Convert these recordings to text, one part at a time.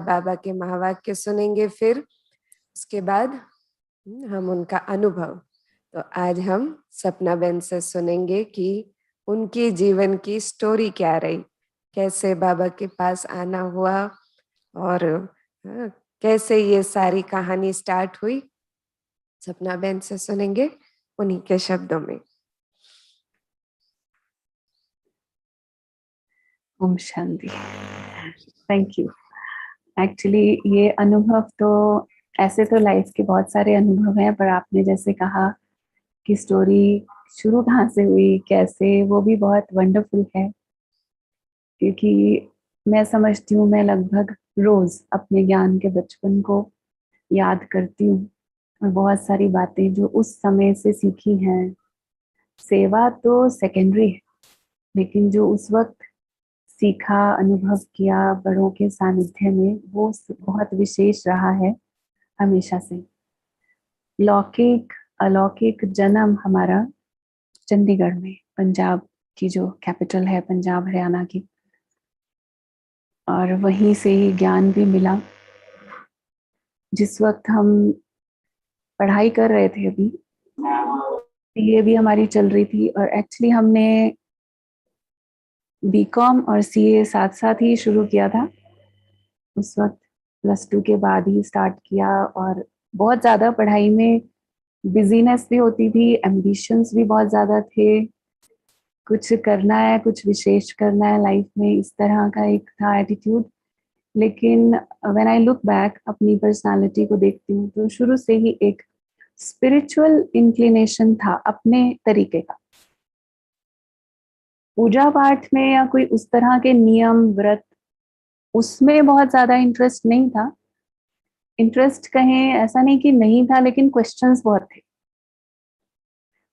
बाबा के महावाक्य सुनेंगे, फिर उसके बाद हम उनका अनुभव। तो आज हम सपना बहन से सुनेंगे कि उनकी जीवन की स्टोरी क्या रही, कैसे बाबा के पास आना हुआ और कैसे ये सारी कहानी स्टार्ट हुई। सपना बहन से सुनेंगे उन्हीं के शब्दों में। ओम शांति। Thank you. एक्चुअली ये अनुभव तो ऐसे तो लाइफ के बहुत सारे अनुभव हैं, पर आपने जैसे कहा कि स्टोरी शुरू कहाँ से हुई, कैसे, वो भी बहुत वंडरफुल है। क्योंकि मैं समझती हूँ, मैं लगभग रोज अपने ज्ञान के बचपन को याद करती हूँ और बहुत सारी बातें जो उस समय से सीखी हैं। सेवा तो सेकेंडरी है, लेकिन जो उस वक्त सीखा, अनुभव किया बड़ों के सानिध्य में, वो बहुत विशेष रहा है हमेशा से। लौकिक अलौकिक जन्म हमारा चंडीगढ़ में, पंजाब की जो कैपिटल है, पंजाब हरियाणा की, और वहीं से ही ज्ञान भी मिला। जिस वक्त हम पढ़ाई कर रहे थे, अभी ये भी हमारी चल रही थी, और एक्चुअली हमने बीकॉम और सीए साथ साथ ही शुरू किया था। उस वक्त +2 के बाद ही स्टार्ट किया, और बहुत ज़्यादा पढ़ाई में बिजीनेस भी होती थी, एम्बिशंस भी बहुत ज़्यादा थे। कुछ करना है, कुछ विशेष करना है लाइफ में, इस तरह का एक था एटीट्यूड। लेकिन व्हेन आई लुक बैक, अपनी पर्सनालिटी को देखती हूँ, तो शुरू से ही एक स्पिरिचुअल इंक्लिनेशन था अपने तरीके का। पूजा पाठ में या कोई उस तरह के नियम व्रत, उसमें बहुत ज्यादा इंटरेस्ट नहीं था। इंटरेस्ट कहें ऐसा नहीं कि नहीं था, लेकिन क्वेश्चंस बहुत थे।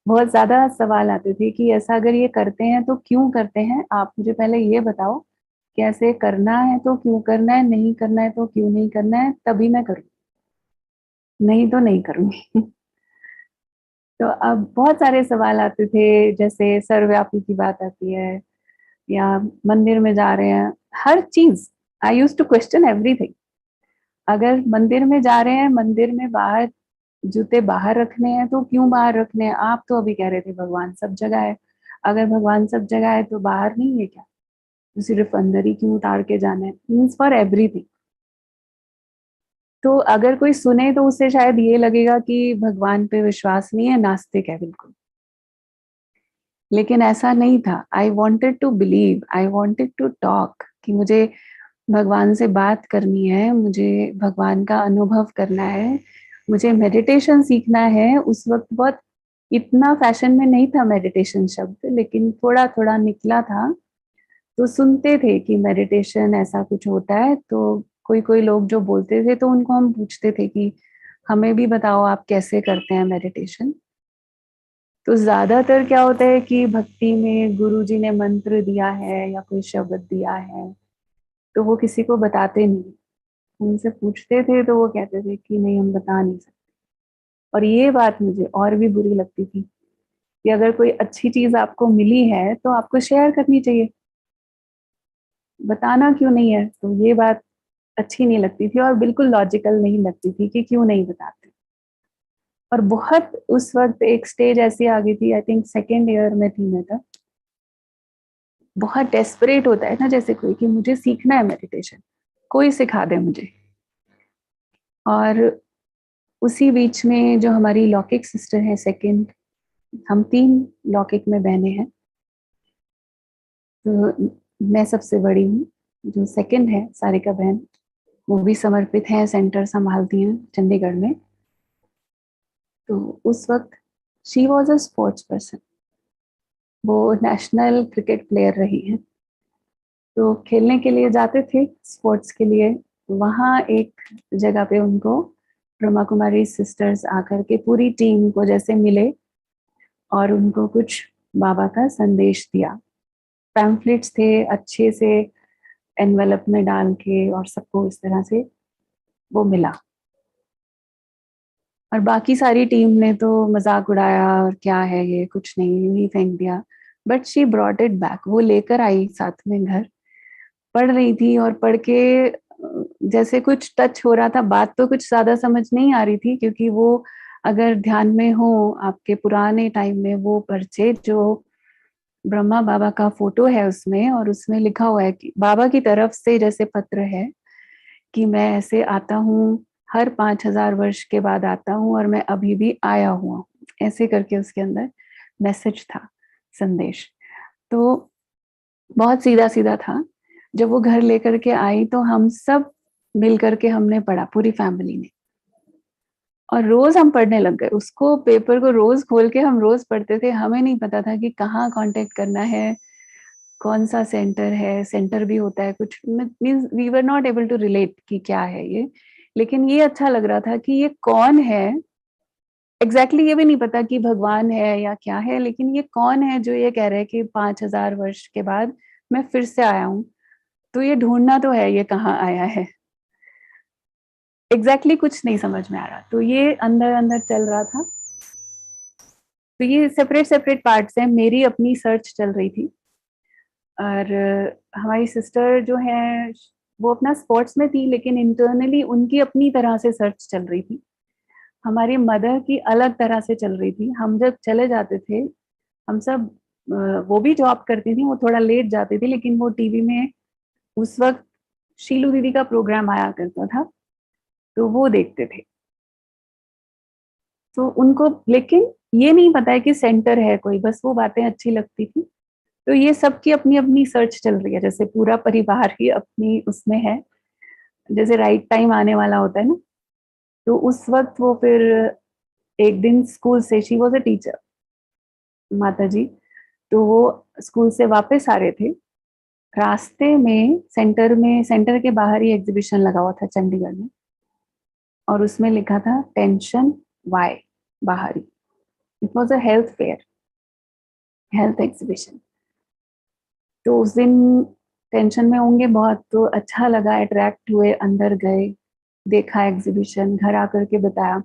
बहुत ज्यादा सवाल आते थे कि ऐसा अगर ये करते हैं तो क्यों करते हैं, आप मुझे पहले ये बताओ। कैसे करना है तो क्यों करना है, नहीं करना है तो क्यों नहीं करना है, तभी मैं करूँ, नहीं तो नहीं करूंगी। तो अब बहुत सारे सवाल आते थे, जैसे सर्वव्यापी की बात आती है, या मंदिर में जा रहे हैं, हर चीज। आई यूज टू क्वेश्चन एवरीथिंग। अगर मंदिर में जा रहे हैं, मंदिर में बाहर जूते बाहर रखने हैं तो क्यों बाहर रखने हैं? आप तो अभी कह रहे थे भगवान सब जगह है। अगर भगवान सब जगह है तो बाहर नहीं है क्या? तो सिर्फ अंदर ही क्यों उतार के जाना है? Means for everything. तो अगर कोई सुने तो उसे शायद ये लगेगा कि भगवान पे विश्वास नहीं है, नास्तिक है बिल्कुल। लेकिन ऐसा नहीं था। I wanted to believe, I wanted to talk, कि मुझे भगवान से बात करनी है, मुझे भगवान का अनुभव करना है, मुझे मेडिटेशन सीखना है। उस वक्त बहुत इतना फैशन में नहीं था मेडिटेशन शब्द, लेकिन थोड़ा थोड़ा निकला था। तो सुनते थे कि मेडिटेशन ऐसा कुछ होता है, तो कोई कोई लोग जो बोलते थे तो उनको हम पूछते थे कि हमें भी बताओ आप कैसे करते हैं मेडिटेशन। तो ज्यादातर क्या होता है कि भक्ति में गुरु जी ने मंत्र दिया है या कोई शब्द दिया है, तो वो किसी को बताते नहीं। उनसे पूछते थे तो वो कहते थे कि नहीं, हम बता नहीं सकते। और ये बात मुझे और भी बुरी लगती थी कि अगर कोई अच्छी चीज आपको मिली है तो आपको शेयर करनी चाहिए, बताना क्यों नहीं है? तो ये बात अच्छी नहीं लगती थी और बिल्कुल लॉजिकल नहीं लगती थी कि क्यों नहीं बताते। और बहुत उस वक्त एक स्टेज ऐसी आ गई थी, आई थिंक सेकेंड ईयर में थी मैं तब। बहुत डेस्परेट होता है ना, जैसे कोई कि मुझे सीखना है मेडिटेशन, कोई सिखा दे मुझे। और उसी बीच में जो हमारी लौकिक सिस्टर है सेकंड, हम 3 लौकिक में बहनें हैं, तो मैं सबसे बड़ी हूँ। जो सेकंड है सारिका बहन, वो भी समर्पित है, सेंटर संभालती हैं चंडीगढ़ में। तो उस वक्त she was a sports person, वो नेशनल क्रिकेट प्लेयर रही हैं। तो खेलने के लिए जाते थे स्पोर्ट्स के लिए, वहाँ एक जगह पे उनको ब्रह्मा कुमारी सिस्टर्स आकर के पूरी टीम को जैसे मिले और उनको कुछ बाबा का संदेश दिया। पैम्फलेट्स थे अच्छे से एनवेलप में डाल के, और सबको इस तरह से वो मिला। और बाकी सारी टीम ने तो मजाक उड़ाया, और क्या है ये, कुछ नहीं, यूं ही फेंक दिया। But she brought it back, वो लेकर आई साथ में घर। पढ़ रही थी और पढ़ के जैसे कुछ टच हो रहा था, बात तो कुछ ज्यादा समझ नहीं आ रही थी, क्योंकि वो अगर ध्यान में हो आपके पुराने टाइम में, वो पर्चे जो ब्रह्मा बाबा का फोटो है उसमें, और उसमें लिखा हुआ है कि बाबा की तरफ से जैसे पत्र है कि मैं ऐसे आता हूँ, हर 5,000 वर्ष के बाद आता हूँ, और मैं अभी भी आया हुआ हूँ, ऐसे करके उसके अंदर मैसेज था, संदेश। तो बहुत सीधा सीधा था। जब वो घर लेकर के आई तो हम सब मिल करके हमने पढ़ा, पूरी फैमिली ने, और रोज हम पढ़ने लग गए उसको, पेपर को रोज खोल के हम रोज पढ़ते थे। हमें नहीं पता था कि कहाँ कांटेक्ट करना है, कौन सा सेंटर है, सेंटर भी होता है कुछ, means we were not able to relate कि क्या है ये, लेकिन ये अच्छा लग रहा था कि ये कौन है एग्जैक्टली ये भी नहीं पता कि भगवान है या क्या है, लेकिन ये कौन है जो ये कह रहे हैं कि 5,000 वर्ष के बाद मैं फिर से आया हूँ। तो ये ढूंढना तो है, ये कहाँ आया है, एग्जैक्टली कुछ नहीं समझ में आ रहा। तो ये अंदर अंदर चल रहा था। तो ये सेपरेट सेपरेट पार्ट्स हैं, मेरी अपनी सर्च चल रही थी, और हमारी सिस्टर जो है वो अपना स्पोर्ट्स में थी, लेकिन इंटरनली उनकी अपनी तरह से सर्च चल रही थी। हमारी मदर की अलग तरह से चल रही थी। हम जब चले जाते थे, हम सब वो भी जॉब करती थी, वो थोड़ा लेट जाती थी, लेकिन वो टीवी में उस वक्त शीलू दीदी का प्रोग्राम आया करता था, तो वो देखते थे। तो उनको लेकिन ये नहीं पता है कि सेंटर है कोई, बस वो बातें अच्छी लगती थी। तो ये सबकी अपनी अपनी सर्च चल रही है, जैसे पूरा परिवार ही अपनी उसमें है, जैसे राइट टाइम आने वाला होता है ना। तो उस वक्त वो फिर एक दिन स्कूल से, शी वॉज अ टीचर माता जी, तो वो स्कूल से वापस आ रहे थे, रास्ते में सेंटर के बाहर ही एग्जीबिशन लगा हुआ था चंडीगढ़ में, और उसमें लिखा था टेंशन वाई, बाहर ही। It was a health fair, health exhibition. तो उस दिन टेंशन में होंगे बहुत, तो अच्छा लगा, अट्रैक्ट हुए, अंदर गए, देखा एग्जीबिशन, घर आकर के बताया,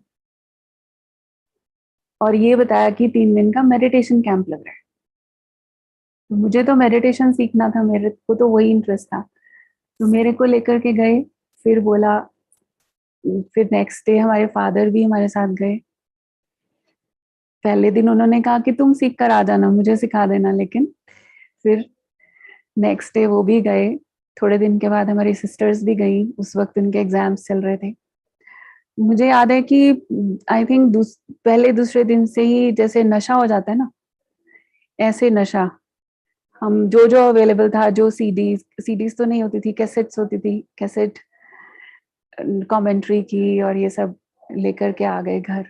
और ये बताया कि 3 दिन का मेडिटेशन कैंप लग रहा है। तो मुझे तो मेडिटेशन सीखना था, मेरे को तो वही इंटरेस्ट था, तो मेरे को लेकर के गए। फिर बोला, फिर नेक्स्ट डे हमारे फादर भी हमारे साथ गए। पहले दिन उन्होंने कहा कि तुम सीख कर आ जाना, मुझे सिखा देना, लेकिन फिर नेक्स्ट डे वो भी गए। थोड़े दिन के बाद हमारी सिस्टर्स भी गई, उस वक्त उनके एग्जाम्स चल रहे थे। मुझे याद है कि आई थिंक पहले दूसरे दिन से ही जैसे नशा हो जाता है ना, ऐसे नशा। हम जो जो अवेलेबल था, जो सीडीज तो नहीं होती थी, कैसेट्स होती थी, कैसेट कमेंट्री की, और ये सब लेकर के आ गए घर।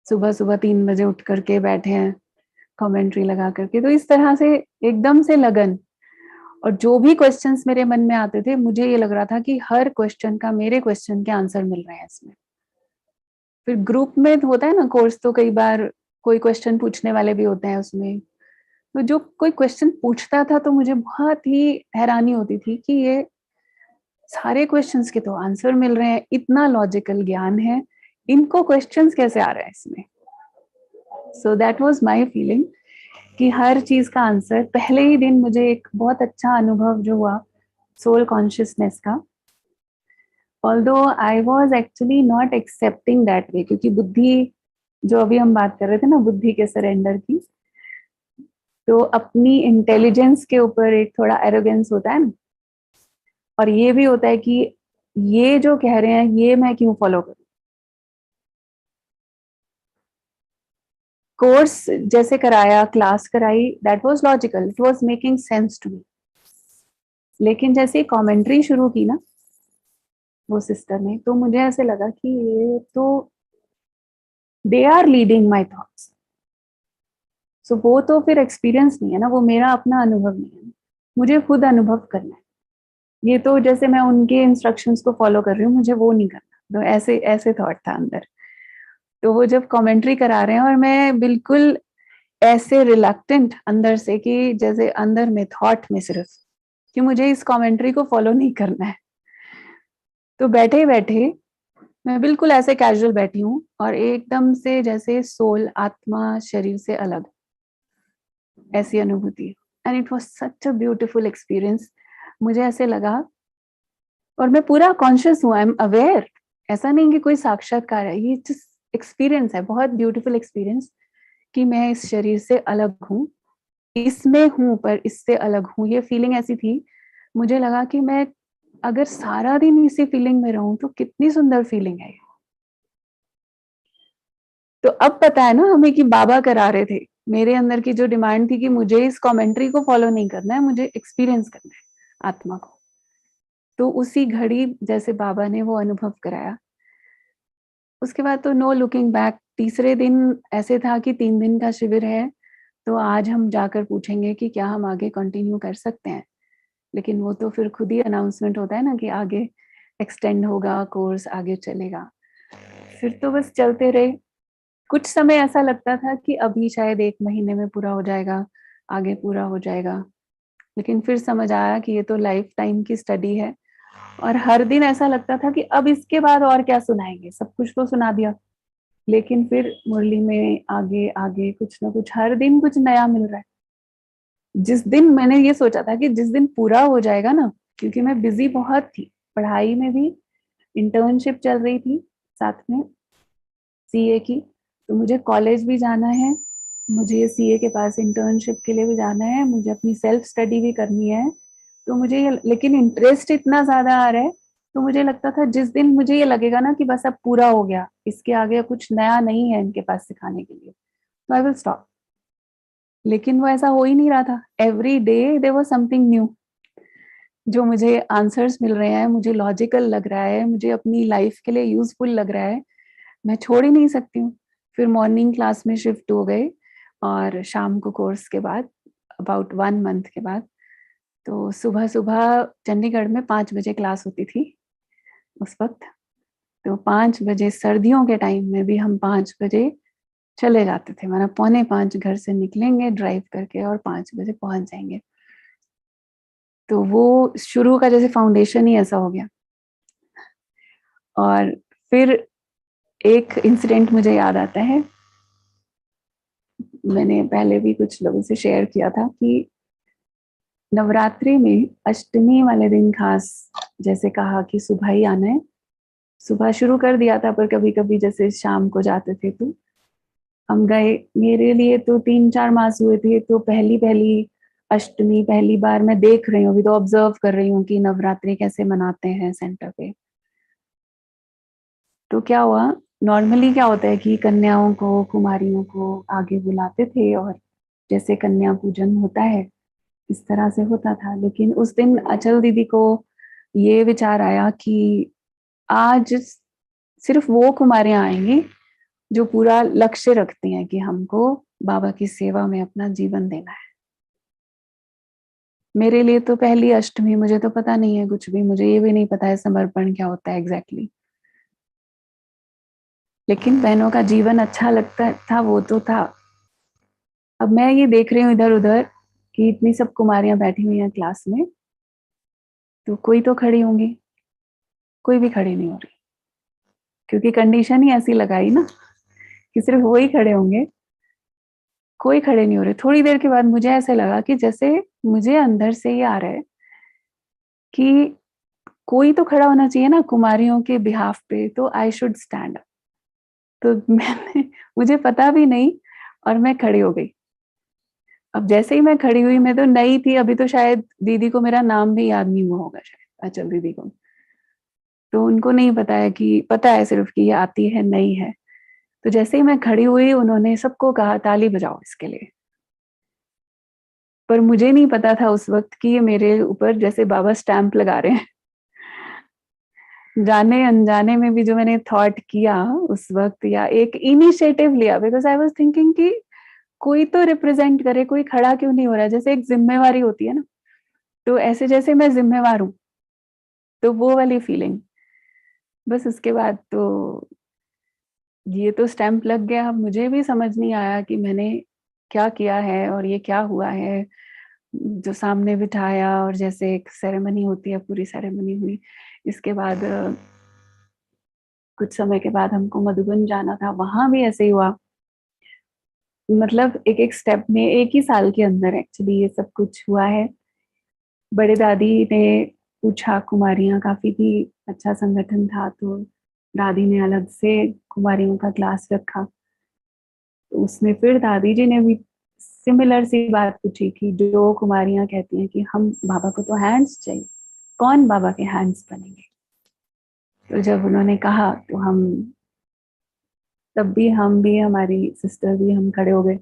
सुबह सुबह 3 बजे उठ करके बैठे हैं कमेंट्री लगा करके। तो इस तरह से एकदम से लगन, और जो भी क्वेश्चंस मेरे मन में आते थे, मुझे ये लग रहा था कि हर क्वेश्चन का मेरे क्वेश्चन के आंसर मिल रहे हैं इसमें। फिर ग्रुप में होता है ना कोर्स, तो कई बार कोई क्वेश्चन पूछने वाले भी होते हैं उसमें। तो जो कोई क्वेश्चन पूछता था तो मुझे बहुत ही हैरानी होती थी कि ये सारे क्वेश्चंस के तो आंसर मिल रहे हैं, इतना लॉजिकल ज्ञान है, इनको क्वेश्चंस कैसे आ रहा है इसमें। So that was my feeling कि हर चीज का आंसर। पहले ही दिन मुझे एक बहुत अच्छा अनुभव जो हुआ सोल कॉन्शियसनेस का, although I was actually not accepting that way, क्योंकि बुद्धि, जो अभी हम बात कर रहे थे ना बुद्धि के सरेंडर की, तो अपनी इंटेलिजेंस के ऊपर एक थोड़ा एरोगेंस होता है ना, और ये भी होता है कि ये जो कह रहे हैं ये मैं क्यों फॉलो करूं। कोर्स जैसे कराया, क्लास कराई, that was logical, it was making sense to me. लेकिन जैसे कमेंट्री शुरू की ना वो सिस्टर ने, तो मुझे ऐसे लगा कि ये तो they are leading my thoughts. So वो तो फिर एक्सपीरियंस नहीं है ना, वो मेरा अपना अनुभव नहीं है, मुझे खुद अनुभव करना है। ये तो जैसे मैं उनके इंस्ट्रक्शंस को फॉलो कर रही हूँ, मुझे वो नहीं करना। तो ऐसे ऐसे थॉट था अंदर। तो वो जब कमेंट्री करा रहे हैं, और मैं बिल्कुल ऐसे रिलक्टेंट अंदर से, कि जैसे अंदर में थॉट में सिर्फ कि मुझे इस कमेंट्री को फॉलो नहीं करना है। तो बैठे बैठे मैं बिल्कुल ऐसे कैजुअल बैठी हूँ, और एकदम से जैसे सोल, आत्मा शरीर से अलग, ऐसी अनुभूति। And it was such a beautiful experience. मुझे ऐसे लगा और मैं पूरा कॉन्शियस हूँ, आई एम अवेयर। ऐसा नहीं कि कोई साक्षात्कार है, ये जस्ट एक्सपीरियंस है, बहुत ब्यूटीफुल एक्सपीरियंस कि मैं इस शरीर से अलग हूँ, इसमें हूँ पर इससे अलग हूँ। ये फीलिंग ऐसी थी, मुझे लगा कि मैं अगर सारा दिन इसी फीलिंग में रहूं तो कितनी सुंदर फीलिंग है। तो अब पता है ना हमें कि बाबा करा रहे थे। मेरे अंदर की जो डिमांड थी कि मुझे इस कमेंट्री को फॉलो नहीं करना है, मुझे एक्सपीरियंस करना है आत्मा को। तो उसी घड़ी जैसे बाबा ने वो अनुभव कराया, उसके बाद तो नो लुकिंग बैक। तीसरे दिन ऐसे था कि 3 दिन का शिविर है, तो आज हम जाकर पूछेंगे कि क्या हम आगे कंटिन्यू कर सकते हैं। लेकिन वो तो फिर खुद ही अनाउंसमेंट होता है ना कि आगे एक्सटेंड होगा, कोर्स आगे चलेगा। फिर तो बस चलते रहे। कुछ समय ऐसा लगता था कि अभी शायद 1 महीने में पूरा हो जाएगा, आगे पूरा हो जाएगा। लेकिन फिर समझ आया कि ये तो लाइफ टाइम की स्टडी है। और हर दिन ऐसा लगता था कि अब इसके बाद और क्या सुनाएंगे, सब कुछ तो सुना दिया। लेकिन फिर मुरली में आगे आगे कुछ ना कुछ, हर दिन कुछ नया मिल रहा है। जिस दिन मैंने ये सोचा था कि जिस दिन पूरा हो जाएगा ना, क्योंकि मैं बिजी बहुत थी पढ़ाई में भी, इंटर्नशिप चल रही थी साथ में सीए की, तो मुझे कॉलेज भी जाना है, मुझे सीए के पास इंटर्नशिप के लिए भी जाना है, मुझे अपनी सेल्फ स्टडी भी करनी है। तो मुझे ये, लेकिन इंटरेस्ट इतना ज्यादा आ रहा है, तो मुझे लगता था जिस दिन मुझे ये लगेगा ना कि बस अब पूरा हो गया, इसके आगे कुछ नया नहीं है इनके पास सिखाने के लिए, तो आई विल स्टॉप। लेकिन वो ऐसा हो ही नहीं रहा था। Every day there was something new, जो मुझे आंसर्स मिल रहे हैं, मुझे लॉजिकल लग रहा है, मुझे अपनी लाइफ के लिए यूजफुल लग रहा है, मैं छोड़ ही नहीं सकती हूँ। फिर मॉर्निंग क्लास में शिफ्ट हो गए, और शाम को कोर्स के बाद अबाउट 1 मंथ के बाद, तो सुबह सुबह चंडीगढ़ में 5 बजे क्लास होती थी उस वक्त। तो 5 बजे सर्दियों के टाइम में भी हम 5 बजे चले जाते थे, माना 4:45 घर से निकलेंगे ड्राइव करके और 5 बजे पहुंच जाएंगे। तो वो शुरू का जैसे फाउंडेशन ही ऐसा हो गया। और फिर एक इंसिडेंट मुझे याद आता है, मैंने पहले भी कुछ लोगों से शेयर किया था कि नवरात्रि में अष्टमी वाले दिन खास जैसे कहा कि सुबह ही आना है। सुबह शुरू कर दिया था, पर कभी कभी जैसे शाम को जाते थे तो हम गए। मेरे लिए तो 3-4 मास हुए थे, तो पहली पहली अष्टमी पहली बार मैं देख रही हूँ, अभी तो ऑब्जर्व कर रही हूँ कि नवरात्रि कैसे मनाते हैं सेंटर पे। तो क्या हुआ, नॉर्मली क्या होता है कि कन्याओं को, कुमारियों को आगे बुलाते थे और जैसे कन्या पूजन होता है इस तरह से होता था। लेकिन उस दिन अचल दीदी को ये विचार आया कि आज सिर्फ वो कुमारियां आएंगी जो पूरा लक्ष्य रखती हैं कि हमको बाबा की सेवा में अपना जीवन देना है। मेरे लिए तो पहली अष्टमी, मुझे तो पता नहीं है कुछ भी, मुझे ये भी नहीं पता है समर्पण क्या होता है एग्जैक्टली। लेकिन बहनों का जीवन अच्छा लगता था, वो तो था। अब मैं ये देख रही हूँ इधर उधर कि इतनी सब कुमारियां बैठी हुई हैं क्लास में, तो कोई तो खड़ी होंगी, कोई भी खड़ी नहीं हो रही, क्योंकि कंडीशन ही ऐसी लगाई ना कि सिर्फ वो ही खड़े होंगे, कोई खड़े नहीं हो रहे। थोड़ी देर के बाद मुझे ऐसे लगा कि जैसे मुझे अंदर से ही आ रहा है कि कोई तो खड़ा होना चाहिए ना कुमारियों के बिहाफ पे, तो आई शुड स्टैंड अप। तो मैंने, मुझे पता भी नहीं, और मैं खड़ी हो गई। अब जैसे ही मैं खड़ी हुई, मैं तो नई थी अभी, तो शायद दीदी को मेरा नाम भी याद नहीं हुआ होगा, शायद अचल दीदी को। तो उनको नहीं पता है, कि पता है सिर्फ कि ये आती है, नई है। तो जैसे ही मैं खड़ी हुई, उन्होंने सबको कहा ताली बजाओ इसके लिए। पर मुझे नहीं पता था उस वक्त कि ये मेरे ऊपर जैसे बाबा स्टैंप लगा रहे हैं। जाने अनजाने में भी जो मैंने थॉट किया उस वक्त, या एक इनिशिएटिव लिया, बिकॉज आई वाज थिंकिंग कि कोई तो रिप्रेजेंट करे, कोई खड़ा क्यों नहीं हो रहा है, जैसे एक जिम्मेवारी होती है ना, तो ऐसे जैसे मैं जिम्मेवार हूँ, तो वो वाली फीलिंग। बस उसके बाद तो ये तो स्टैंप लग गया। अब मुझे भी समझ नहीं आया कि मैंने क्या किया है और ये क्या हुआ है। जो सामने बिठाया, और जैसे एक सेरेमनी होती है, पूरी सेरेमनी हुई। इसके बाद कुछ समय के बाद हमको मधुबन जाना था, वहां भी ऐसे ही हुआ। मतलब एक एक स्टेप में, एक ही साल के अंदर एक्चुअली ये सब कुछ हुआ है। बड़े दादी ने पूछा, कुमारियां काफी थी, अच्छा संगठन था, तो दादी ने अलग से कुमारियों का क्लास रखा। तो उसमें फिर दादी जी ने भी सिमिलर सी बात पूछी कि जो कुमारियां कहती हैं कि हम बाबा को तो हैंड्स चाहिए, कौन बाबा के हैंड्स बनेंगे। तो जब उन्होंने कहा तो हम तब भी, हम भी, हमारी सिस्टर भी, हम खड़े हो गए।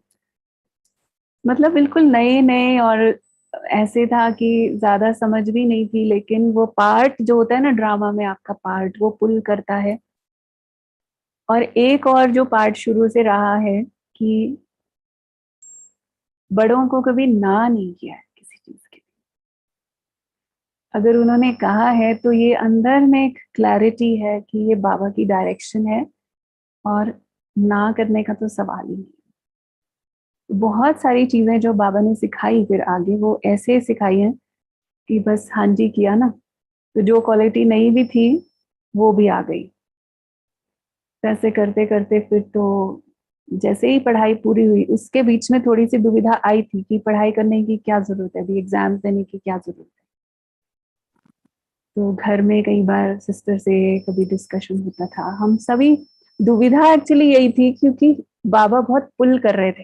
मतलब बिल्कुल नए नए, और ऐसे था कि ज्यादा समझ भी नहीं थी, लेकिन वो पार्ट जो होता है ना ड्रामा में, आपका पार्ट वो पुल करता है। और एक और जो पार्ट शुरू से रहा है कि बड़ों को कभी ना नहीं किया है किसी चीज के। अगर उन्होंने कहा है तो ये अंदर में एक क्लैरिटी है कि ये बाबा की डायरेक्शन है, और ना करने का तो सवाल ही नहीं। बहुत सारी चीजें जो बाबा ने सिखाई फिर आगे, वो ऐसे सिखाई हैं कि बस हाँ जी किया ना, तो जो क्वालिटी नहीं भी थी वो भी आ गई। ऐसे करते करते फिर तो जैसे ही पढ़ाई पूरी हुई, उसके बीच में थोड़ी सी दुविधा आई थी कि पढ़ाई करने की क्या जरूरत है, अभी एग्जाम देने की क्या जरूरत है। तो घर में कई बार सिस्टर से कभी डिस्कशन होता था, हम सभी। दुविधा एक्चुअली यही थी क्योंकि बाबा बहुत पुल कर रहे थे,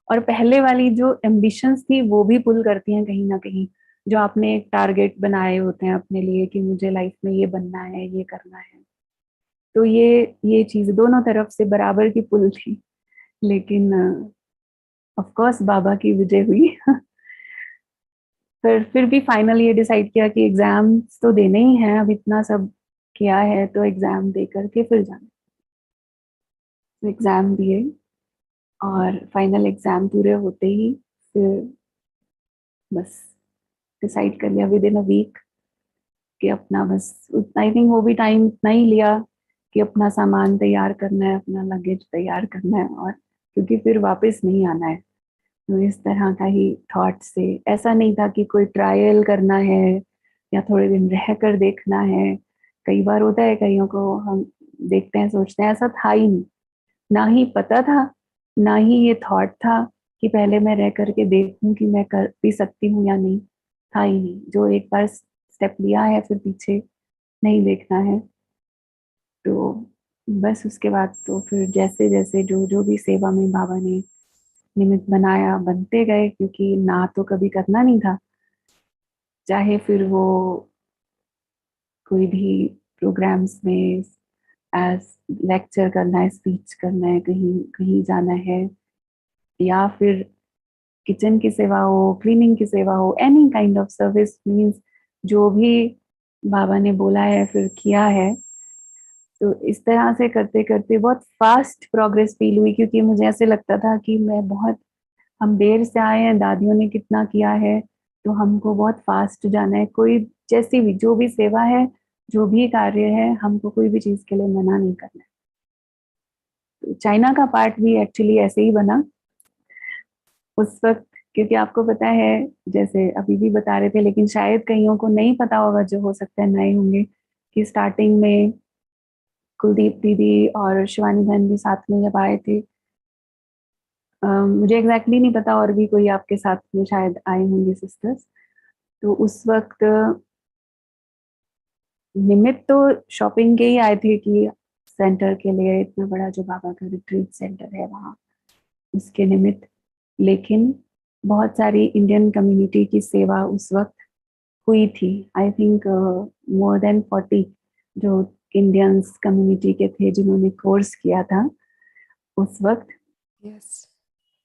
और पहले वाली जो एम्बिशंस थी वो भी पुल करती हैं कहीं ना कहीं। जो आपने एक टारगेट बनाए होते हैं अपने लिए कि मुझे लाइफ में ये बनना है, ये करना है, तो ये चीज दोनों तरफ से बराबर की पुल थी। लेकिन ऑफ कोर्स बाबा की विजय हुई। फिर भी फाइनल ये डिसाइड किया कि एग्जाम्स तो देने ही हैं, अब इतना सब किया है तो एग्जाम दे करके फिर जाना। तो एग्जाम दिए, और फाइनल एग्जाम पूरे होते ही फिर बस डिसाइड कर लिया विद इन अ वीक कि अपना बस उतना, आई थिंक वो भी टाइम इतना ही लिया कि अपना सामान तैयार करना है, अपना लगेज तैयार करना है, और क्योंकि फिर वापस नहीं आना है। तो इस तरह का ही थॉट से, ऐसा नहीं था कि कोई ट्रायल करना है या थोड़े दिन रह कर देखना है। कई बार होता है कईयों को, हम देखते हैं सोचते हैं, ऐसा था ही नहीं। ना ही पता था, ना ही ये थॉट था कि पहले मैं रह करके देखूं कि मैं कर भी सकती हूँ या नहीं। था ही नहीं। जो एक बार स्टेप लिया है फिर पीछे नहीं देखना है। तो बस उसके बाद तो फिर जैसे जैसे जो जो भी सेवा में बाबा ने निमित्त बनाया, बनते गए, क्योंकि ना तो कभी करना नहीं था। चाहे फिर वो कोई भी प्रोग्राम्स में एज लेक्चर करना है, स्पीच करना है, कहीं कहीं जाना है, या फिर किचन की सेवा हो, क्लीनिंग की सेवा हो, any kind of service, means जो भी बाबा ने बोला है फिर किया है। तो इस तरह से करते करते बहुत फास्ट प्रोग्रेस फील हुई, क्योंकि मुझे ऐसे लगता था कि मैं बहुत, हम देर से आए हैं, दादियों ने कितना किया है, तो हमको बहुत फास्ट जाना है। कोई जैसी भी जो भी सेवा है, जो भी कार्य है, हमको कोई भी चीज के लिए मना नहीं करना है। तो चाइना का पार्ट भी एक्चुअली ऐसे ही बना उस वक्त, क्योंकि आपको पता है, जैसे अभी भी बता रहे थे, लेकिन शायद कईयों को नहीं पता होगा, जो हो सकता है नए होंगे, कि स्टार्टिंग में कुलदीप दीदी और शिवानी बहन भी साथ में जब आए थे। मुझे एग्जैक्टली नहीं पता, और भी कोई आपके साथ में शायद आए होंगे सिस्टर्स। तो उस वक्त निमित्त तो शॉपिंग के ही आए थे कि सेंटर के लिए, इतना बड़ा जो बाबा का रिट्रीट सेंटर है वहाँ, उसके निमित्त। लेकिन बहुत सारी इंडियन कम्युनिटी की सेवा उस वक्त हुई थी। आई थिंक मोर देन 40 जो इंडियंस कम्युनिटी के थे जिन्होंने कोर्स किया था उस वक्त। यस।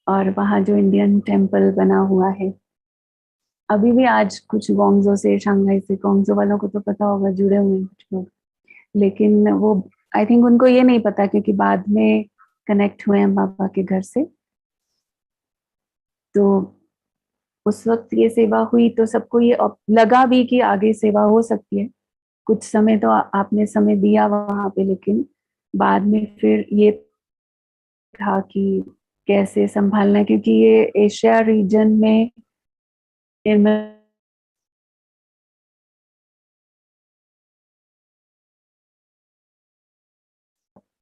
और वहाँ जो इंडियन टेम्पल बना हुआ है, अभी भी आज कुछ गोंगजो से, शंघाई से, गोंगजो वालों को तो पता होगा, जुड़े हुए हैं कुछ लोग, लेकिन वो आई थिंक उनको ये नहीं पता, क्योंकि बाद में कनेक्ट हुए हैं पापा के घर से। तो उस वक्त ये सेवा हुई तो सबको ये लगा भी कि आगे सेवा हो सकती है। कुछ समय तो आपने समय दिया वहां पे, लेकिन बाद में फिर ये था कि कैसे संभालना है, क्योंकि ये एशिया रीजन में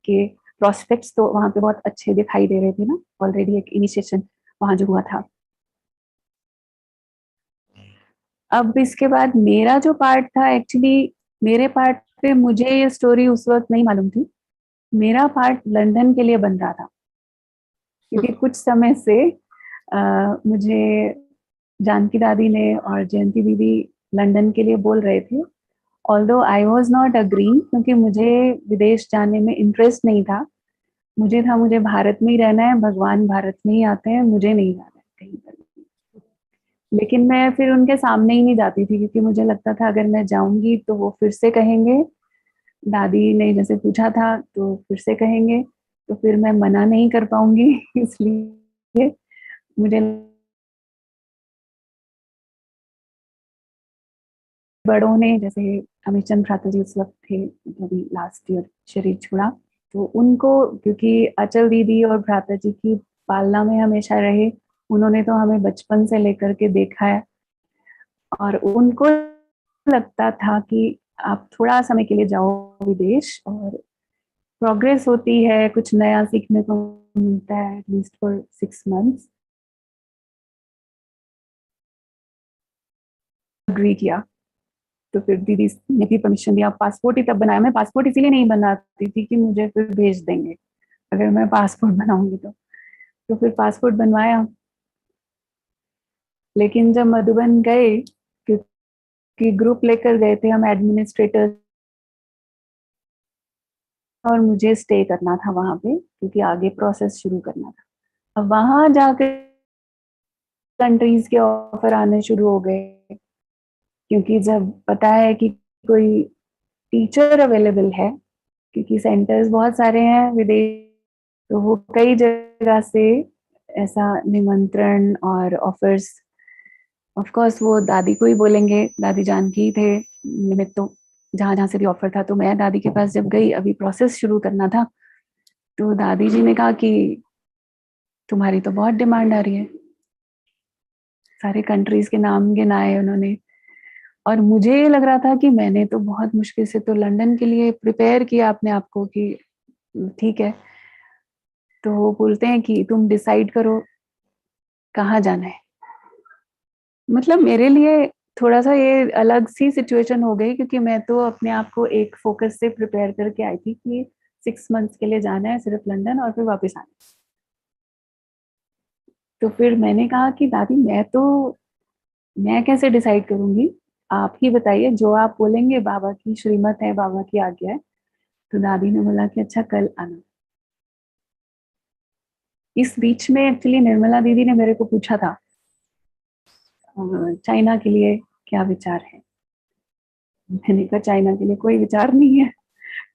के प्रोस्पेक्ट्स तो वहां पे बहुत अच्छे दिखाई दे रहे थे ना, ऑलरेडी एक इनिशिएशन वहां जो हुआ था। अब इसके बाद मेरा जो पार्ट था, एक्चुअली मेरे पार्ट पे मुझे ये स्टोरी उस वक्त नहीं मालूम थी। मेरा पार्ट लंदन के लिए बन रहा था, क्योंकि कुछ समय से मुझे जानकी दादी ने और जयंती दीदी लंदन के लिए बोल रहे थे। Although I was not agreeing, क्योंकि मुझे विदेश जाने में इंटरेस्ट नहीं था। मुझे भारत में ही रहना है, भगवान भारत में ही आते हैं, मुझे नहीं जाना है कहीं पर। लेकिन मैं फिर उनके सामने ही नहीं जाती थी, क्योंकि मुझे लगता था अगर मैं जाऊंगी तो वो फिर से कहेंगे, दादी ने जैसे पूछा था तो फिर से कहेंगे, तो फिर मैं मना नहीं कर पाऊंगी। इसलिए मुझे बड़ों ने, जैसे अमितचंद भ्राता जी उस वक्त थे, अभी लास्ट ईयर शरीर छोड़ा, तो उनको, क्योंकि अचल दीदी और भ्राता जी की पालना में हमेशा रहे, उन्होंने तो हमें बचपन से लेकर के देखा है, और उनको लगता था कि आप थोड़ा समय के लिए जाओ विदेश, और प्रोग्रेस होती है, कुछ नया सीखने को मिलता है, एटलीस्ट फॉर 6 मंथ्स। अग्री किया, तो फिर दीदी ने भी परमिशन दिया। पासपोर्ट ही तब बनाया, मैं पासपोर्ट इसीलिए नहीं बनाती थी कि मुझे फिर भेज देंगे अगर मैं पासपोर्ट बनाऊंगी तो फिर पासपोर्ट बनवाया। लेकिन जब मधुबन गए, क्योंकि ग्रुप लेकर गए थे हम एडमिनिस्ट्रेटर, और मुझे स्टे करना था वहां पे, क्योंकि आगे प्रोसेस शुरू करना था। अब वहां जाकर कंट्रीज के ऑफर आने शुरू हो गए, क्योंकि जब पता है कि कोई टीचर अवेलेबल है, क्योंकि सेंटर्स बहुत सारे हैं विदेश, तो वो कई जगह से ऐसा निमंत्रण और ऑफर्स, ऑफ कोर्स वो दादी को ही बोलेंगे, दादी जानकी ही थे निमित्त, तो जहां जहां से भी ऑफर था, तो मैं दादी के पास जब गई, अभी प्रोसेस शुरू करना था, तो दादी जी ने कहा कि तुम्हारी तो बहुत डिमांड आ रही है। सारे कंट्रीज के नाम गिनाए उन्होंने, और मुझे ये लग रहा था कि मैंने तो बहुत मुश्किल से तो लंदन के लिए प्रिपेयर किया अपने आप को कि ठीक है। तो वो बोलते हैं कि तुम डिसाइड करो कहाँ जाना है। मतलब मेरे लिए थोड़ा सा ये अलग सी सिचुएशन हो गई, क्योंकि मैं तो अपने आप को एक फोकस से प्रिपेयर करके आई थी कि 6 मंथ्स के लिए जाना है सिर्फ लंदन, और फिर वापस आना है। तो फिर मैंने कहा कि दादी मैं कैसे डिसाइड करूंगी, आप ही बताइए, जो आप बोलेंगे, बाबा की श्रीमत है, बाबा की आज्ञा है। तो दादी ने बोला कि अच्छा कल आना। इस बीच में एक्चुअली निर्मला दीदी ने मेरे को पूछा था चाइना के लिए क्या विचार है। मैंने कहा चाइना के लिए कोई विचार नहीं है,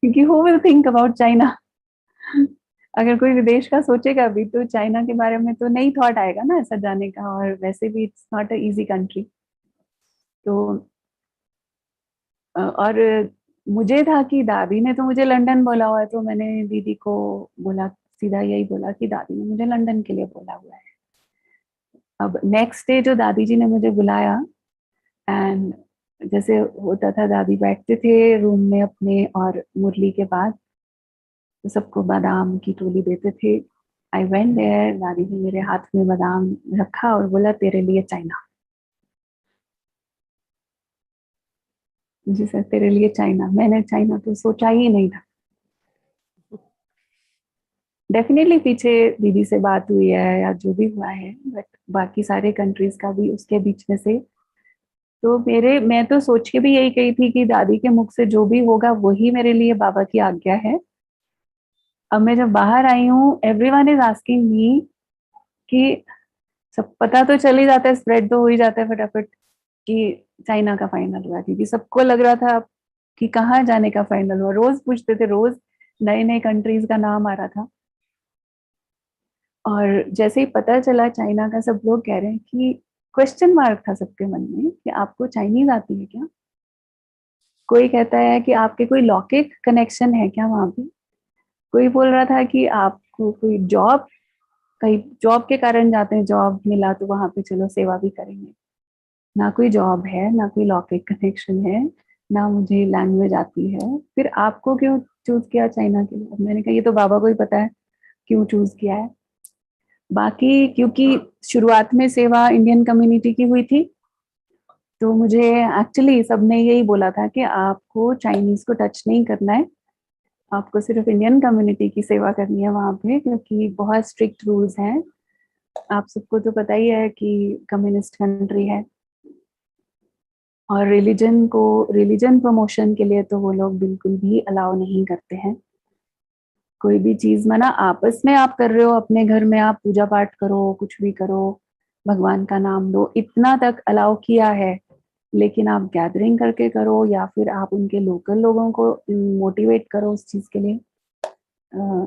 क्योंकि who will think about China. अगर कोई विदेश का सोचेगा भी तो चाइना के बारे में तो नहीं थॉट आएगा ना ऐसा जाने का, और वैसे भी it's not a easy country. तो और मुझे था कि दादी ने तो मुझे लंदन बोला हुआ है, तो मैंने दीदी को बोला, सीधा यही बोला कि दादी ने मुझे लंदन के लिए बोला हुआ है। अब नेक्स्ट डे जो दादी जी ने मुझे बुलाया, एंड जैसे होता था, दादी बैठते थे रूम में अपने, और मुरली के बाद तो सबको बादाम की टोली देते थे। आई वेंट देयर, दादी ने मेरे हाथ में बादाम रखा और बोला तेरे लिए चाइना। जी सर, तेरे लिए चाइना। मैंने चाइना तो सोचा ही नहीं था। डेफिनेटली पीछे दीदी से बात हुई है या जो भी हुआ है, बट बाकी सारे कंट्रीज का भी उसके बीच में से, तो मैं तो सोच के भी यही कही थी कि दादी के मुख से जो भी होगा वही मेरे लिए बाबा की आज्ञा है। अब मैं जब बाहर आई हूँ, एवरीवन इज आस्किंग मी कि सब पता तो चल ही जाता है, स्प्रेड तो हो ही जाता है फटाफट कि चाइना का फाइनल हुआ, क्योंकि सबको लग रहा था कि कहाँ जाने का फाइनल हुआ। रोज पूछते थे, रोज नए नए कंट्रीज का नाम आ रहा था। और जैसे ही पता चला चाइना का, सब लोग कह रहे हैं कि क्वेश्चन मार्क था सबके मन में कि आपको चाइनीज आती है क्या। कोई कहता है कि आपके कोई लौकिक कनेक्शन है क्या वहां पे। कोई बोल रहा था कि आपको कोई जॉब, कहीं जॉब के कारण जाते हैं, जॉब मिला तो वहां पे चलो सेवा भी करेंगे। ना कोई जॉब है, ना कोई लौकिक कनेक्शन है, ना मुझे लैंग्वेज आती है, फिर आपको क्यों चूज किया चाइना के लिए। मैंने कहा ये तो बाबा को ही पता है क्यों चूज किया है। बाकी क्योंकि शुरुआत में सेवा इंडियन कम्युनिटी की हुई थी, तो मुझे एक्चुअली सबने यही बोला था कि आपको चाइनीज को टच नहीं करना है, आपको सिर्फ इंडियन कम्युनिटी की सेवा करनी है वहाँ पे, क्योंकि बहुत स्ट्रिक्ट रूल्स हैं। आप सबको तो पता ही है कि कम्युनिस्ट कंट्री है, और रिलीजन प्रमोशन के लिए तो वो लोग बिल्कुल भी अलाउ नहीं करते हैं। कोई भी चीज मना आपस में आप कर रहे हो, अपने घर में आप पूजा पाठ करो, कुछ भी करो, भगवान का नाम लो, इतना तक अलाउ किया है। लेकिन आप गैदरिंग करके करो या फिर आप उनके लोकल लोगों को मोटिवेट करो उस चीज के लिए, अ,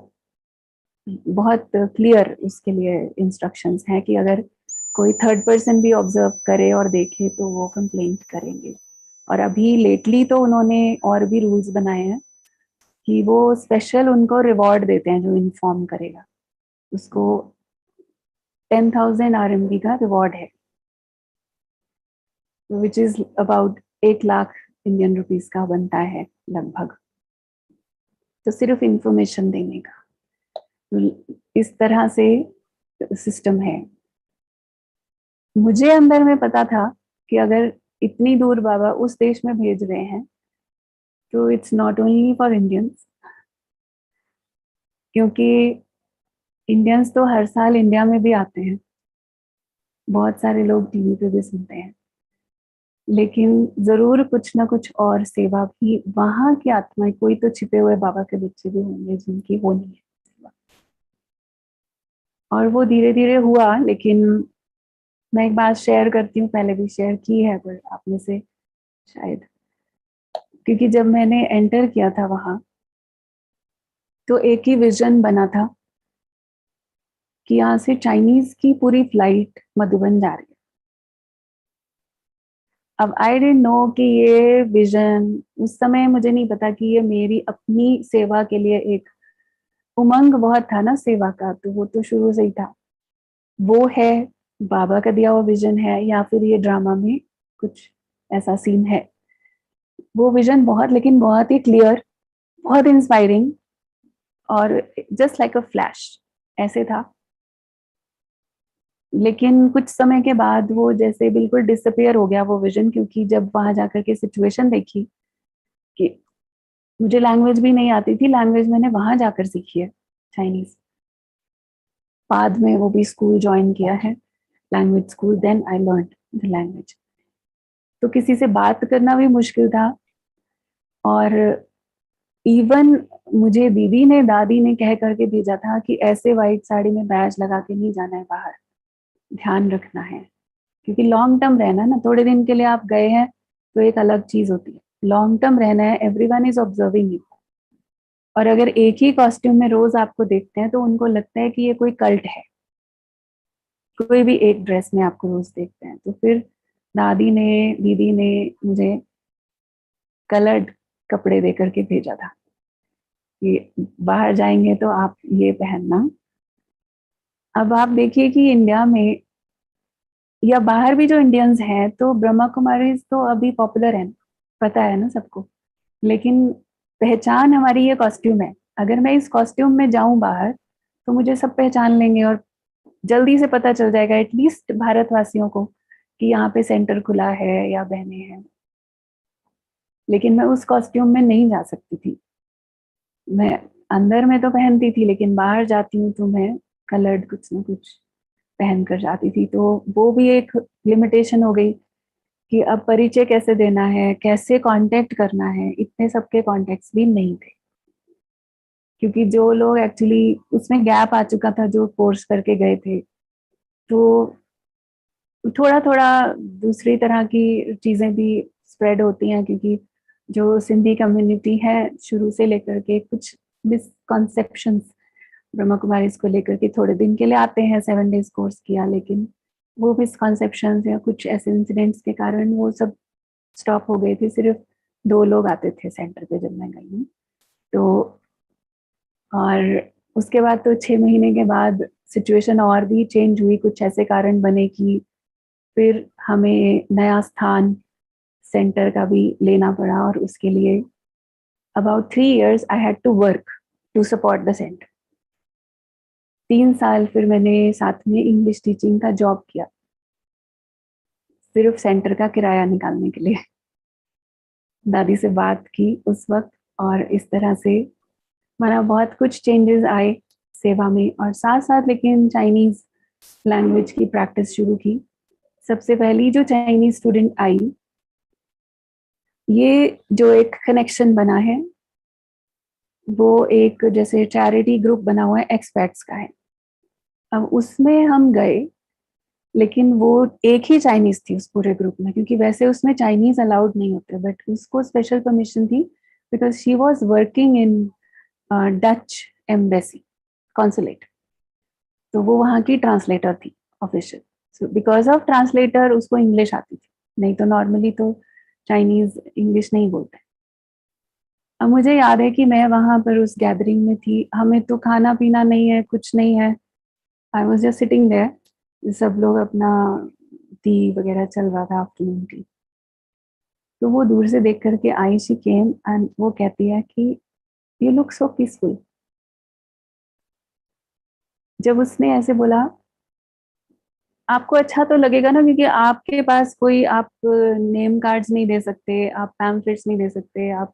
बहुत क्लियर उसके लिए इंस्ट्रक्शंस हैं कि अगर कोई थर्ड पर्सन भी ऑब्जर्व करे और देखे तो वो कंप्लेंट करेंगे। और अभी लेटली तो उन्होंने और भी रूल्स बनाए हैं कि वो स्पेशल उनको रिवॉर्ड देते हैं जो इन्फॉर्म करेगा, उसको 10,000 RMB का रिवॉर्ड है, which is about 1 lakh Indian rupees का बनता है लगभग, तो सिर्फ इंफॉर्मेशन देने का। तो इस तरह से सिस्टम है। मुझे अंदर में पता था कि अगर इतनी दूर बाबा उस देश में भेज रहे हैं तो it's not only for Indians, क्योंकि इंडियंस तो हर साल इंडिया में भी आते हैं, बहुत सारे लोग टीवी पे भी सुनते हैं, लेकिन जरूर कुछ ना कुछ और सेवा भी वहां की आत्माएं, कोई तो छिपे हुए बाबा के बच्चे भी होंगे जिनकी वो नहीं है सेवा। और वो धीरे धीरे हुआ। लेकिन मैं एक बात शेयर करती हूँ, पहले भी शेयर की है पर आप में से शायद, क्योंकि जब मैंने एंटर किया था वहां तो एक ही विजन बना था कि यहाँ से चाइनीज की पूरी फ्लाइट मधुबन जा रही है। अब आई डिडंट नो कि ये विजन, उस समय मुझे नहीं पता कि ये मेरी अपनी सेवा के लिए एक उमंग बहुत था ना सेवा का, तो वो तो शुरू से ही था। वो है बाबा का दिया हुआ विजन है या फिर ये ड्रामा में कुछ ऐसा सीन है, वो विजन बहुत, लेकिन बहुत ही क्लियर, बहुत इंस्पायरिंग और जस्ट लाइक अ फ्लैश ऐसे था। लेकिन कुछ समय के बाद वो जैसे बिल्कुल डिसअपियर हो गया वो विजन, क्योंकि जब वहां जाकर के सिचुएशन देखी कि मुझे लैंग्वेज भी नहीं आती थी, लैंग्वेज मैंने वहां जाकर सीखी है चाइनीज, बाद में वो भी स्कूल ज्वाइन किया है, language school, then I learn the language. तो किसी से बात करना भी मुश्किल था। और इवन मुझे दीदी ने, दादी ने कह करके भेजा था कि ऐसे वाइट साड़ी में बैज लगा के नहीं जाना है बाहर, ध्यान रखना है, क्योंकि लॉन्ग टर्म रहना है ना, थोड़े दिन के लिए आप गए हैं तो एक अलग चीज होती है, लॉन्ग टर्म रहना है, एवरीवन इज ऑब्जर्विंग यू। और अगर एक ही कॉस्ट्यूम में रोज आपको देखते हैं तो उनको लगता है कि ये कोई कल्ट है, कोई भी एक ड्रेस में आपको रोज देखते हैं। तो फिर दादी ने, दीदी ने मुझे कलर्ड कपड़े दे करके भेजा था कि बाहर जाएंगे तो आप ये पहनना। अब आप देखिए कि इंडिया में या बाहर भी जो इंडियंस हैं, तो ब्रह्मा कुमारी तो अभी पॉपुलर है, पता है ना सबको, लेकिन पहचान हमारी ये कॉस्ट्यूम है। अगर मैं इस कॉस्ट्यूम में जाऊं बाहर तो मुझे सब पहचान लेंगे और जल्दी से पता चल जाएगा एटलीस्ट भारतवासियों को कि यहाँ पे सेंटर खुला है या बहने हैं। लेकिन मैं उस कॉस्ट्यूम में नहीं जा सकती थी, मैं अंदर में तो पहनती थी लेकिन बाहर जाती हूँ तो मैं कलर्ड कुछ ना कुछ पहन कर जाती थी। तो वो भी एक लिमिटेशन हो गई कि अब परिचय कैसे देना है, कैसे कांटेक्ट करना है, इतने सबके कॉन्टेक्ट्स भी नहीं थे, क्योंकि जो लोग एक्चुअली उसमें गैप आ चुका था जो कोर्स करके गए थे, तो थोड़ा थोड़ा दूसरी तरह की चीजें भी स्प्रेड होती हैं, क्योंकि जो सिंधी कम्युनिटी है शुरू से लेकर के कुछ मिसकॉन्सेप्शंस ब्रह्मा कुमारी को लेकर के थोड़े दिन के लिए आते हैं, 7 डेज कोर्स किया, लेकिन वो मिसकॉन्सेप्शंस या कुछ ऐसे इंसिडेंट्स के कारण वो सब स्टॉप हो गए थे। सिर्फ 2 लोग आते थे सेंटर पे जब मैं गई हूँ। तो और उसके बाद तो 6 महीने के बाद सिचुएशन और भी चेंज हुई, कुछ ऐसे कारण बने कि फिर हमें नया स्थान सेंटर का भी लेना पड़ा, और उसके लिए about 3 years I had to work to support the centre. 3 साल फिर मैंने साथ में इंग्लिश टीचिंग का जॉब किया, सिर्फ सेंटर का किराया निकालने के लिए। दादी से बात की उस वक्त, और इस तरह से हमारा बहुत कुछ चेंजेस आए सेवा में, और साथ साथ लेकिन चाइनीज लैंग्वेज की प्रैक्टिस शुरू की। सबसे पहली जो चाइनीज स्टूडेंट आई, ये जो एक कनेक्शन बना है वो एक जैसे चैरिटी ग्रुप बना हुआ है, एक्सपर्ट्स का है। अब उसमें हम गए, लेकिन वो एक ही चाइनीज थी उस पूरे ग्रुप में, क्योंकि वैसे उसमें चाइनीज अलाउड नहीं होते, बट उसको स्पेशल परमिशन थी because she was working in Dutch embassy consulate. तो वो वहाँ की ट्रांसलेटर थी official. So because of translator उसको इंग्लिश आती थी, नहीं तो नॉर्मली तो चाइनीज इंग्लिश नहीं बोलते। अब मुझे याद है कि मैं वहां पर उस गैदरिंग में थी, हमें तो खाना पीना नहीं है, कुछ नहीं है। I was just sitting there, सब लोग अपना टी वगैरह चल रहा था, आफ्टरनून टी। तो वो दूर से देख करके आई, शी केम एंड वो कहती है कि यू लुक सो पीसफुल। जब उसने ऐसे बोला, आपको अच्छा तो लगेगा ना, क्योंकि आपके पास कोई, आप नेम कार्ड्स नहीं दे सकते, आप पैम्फलेट्स नहीं दे सकते, आप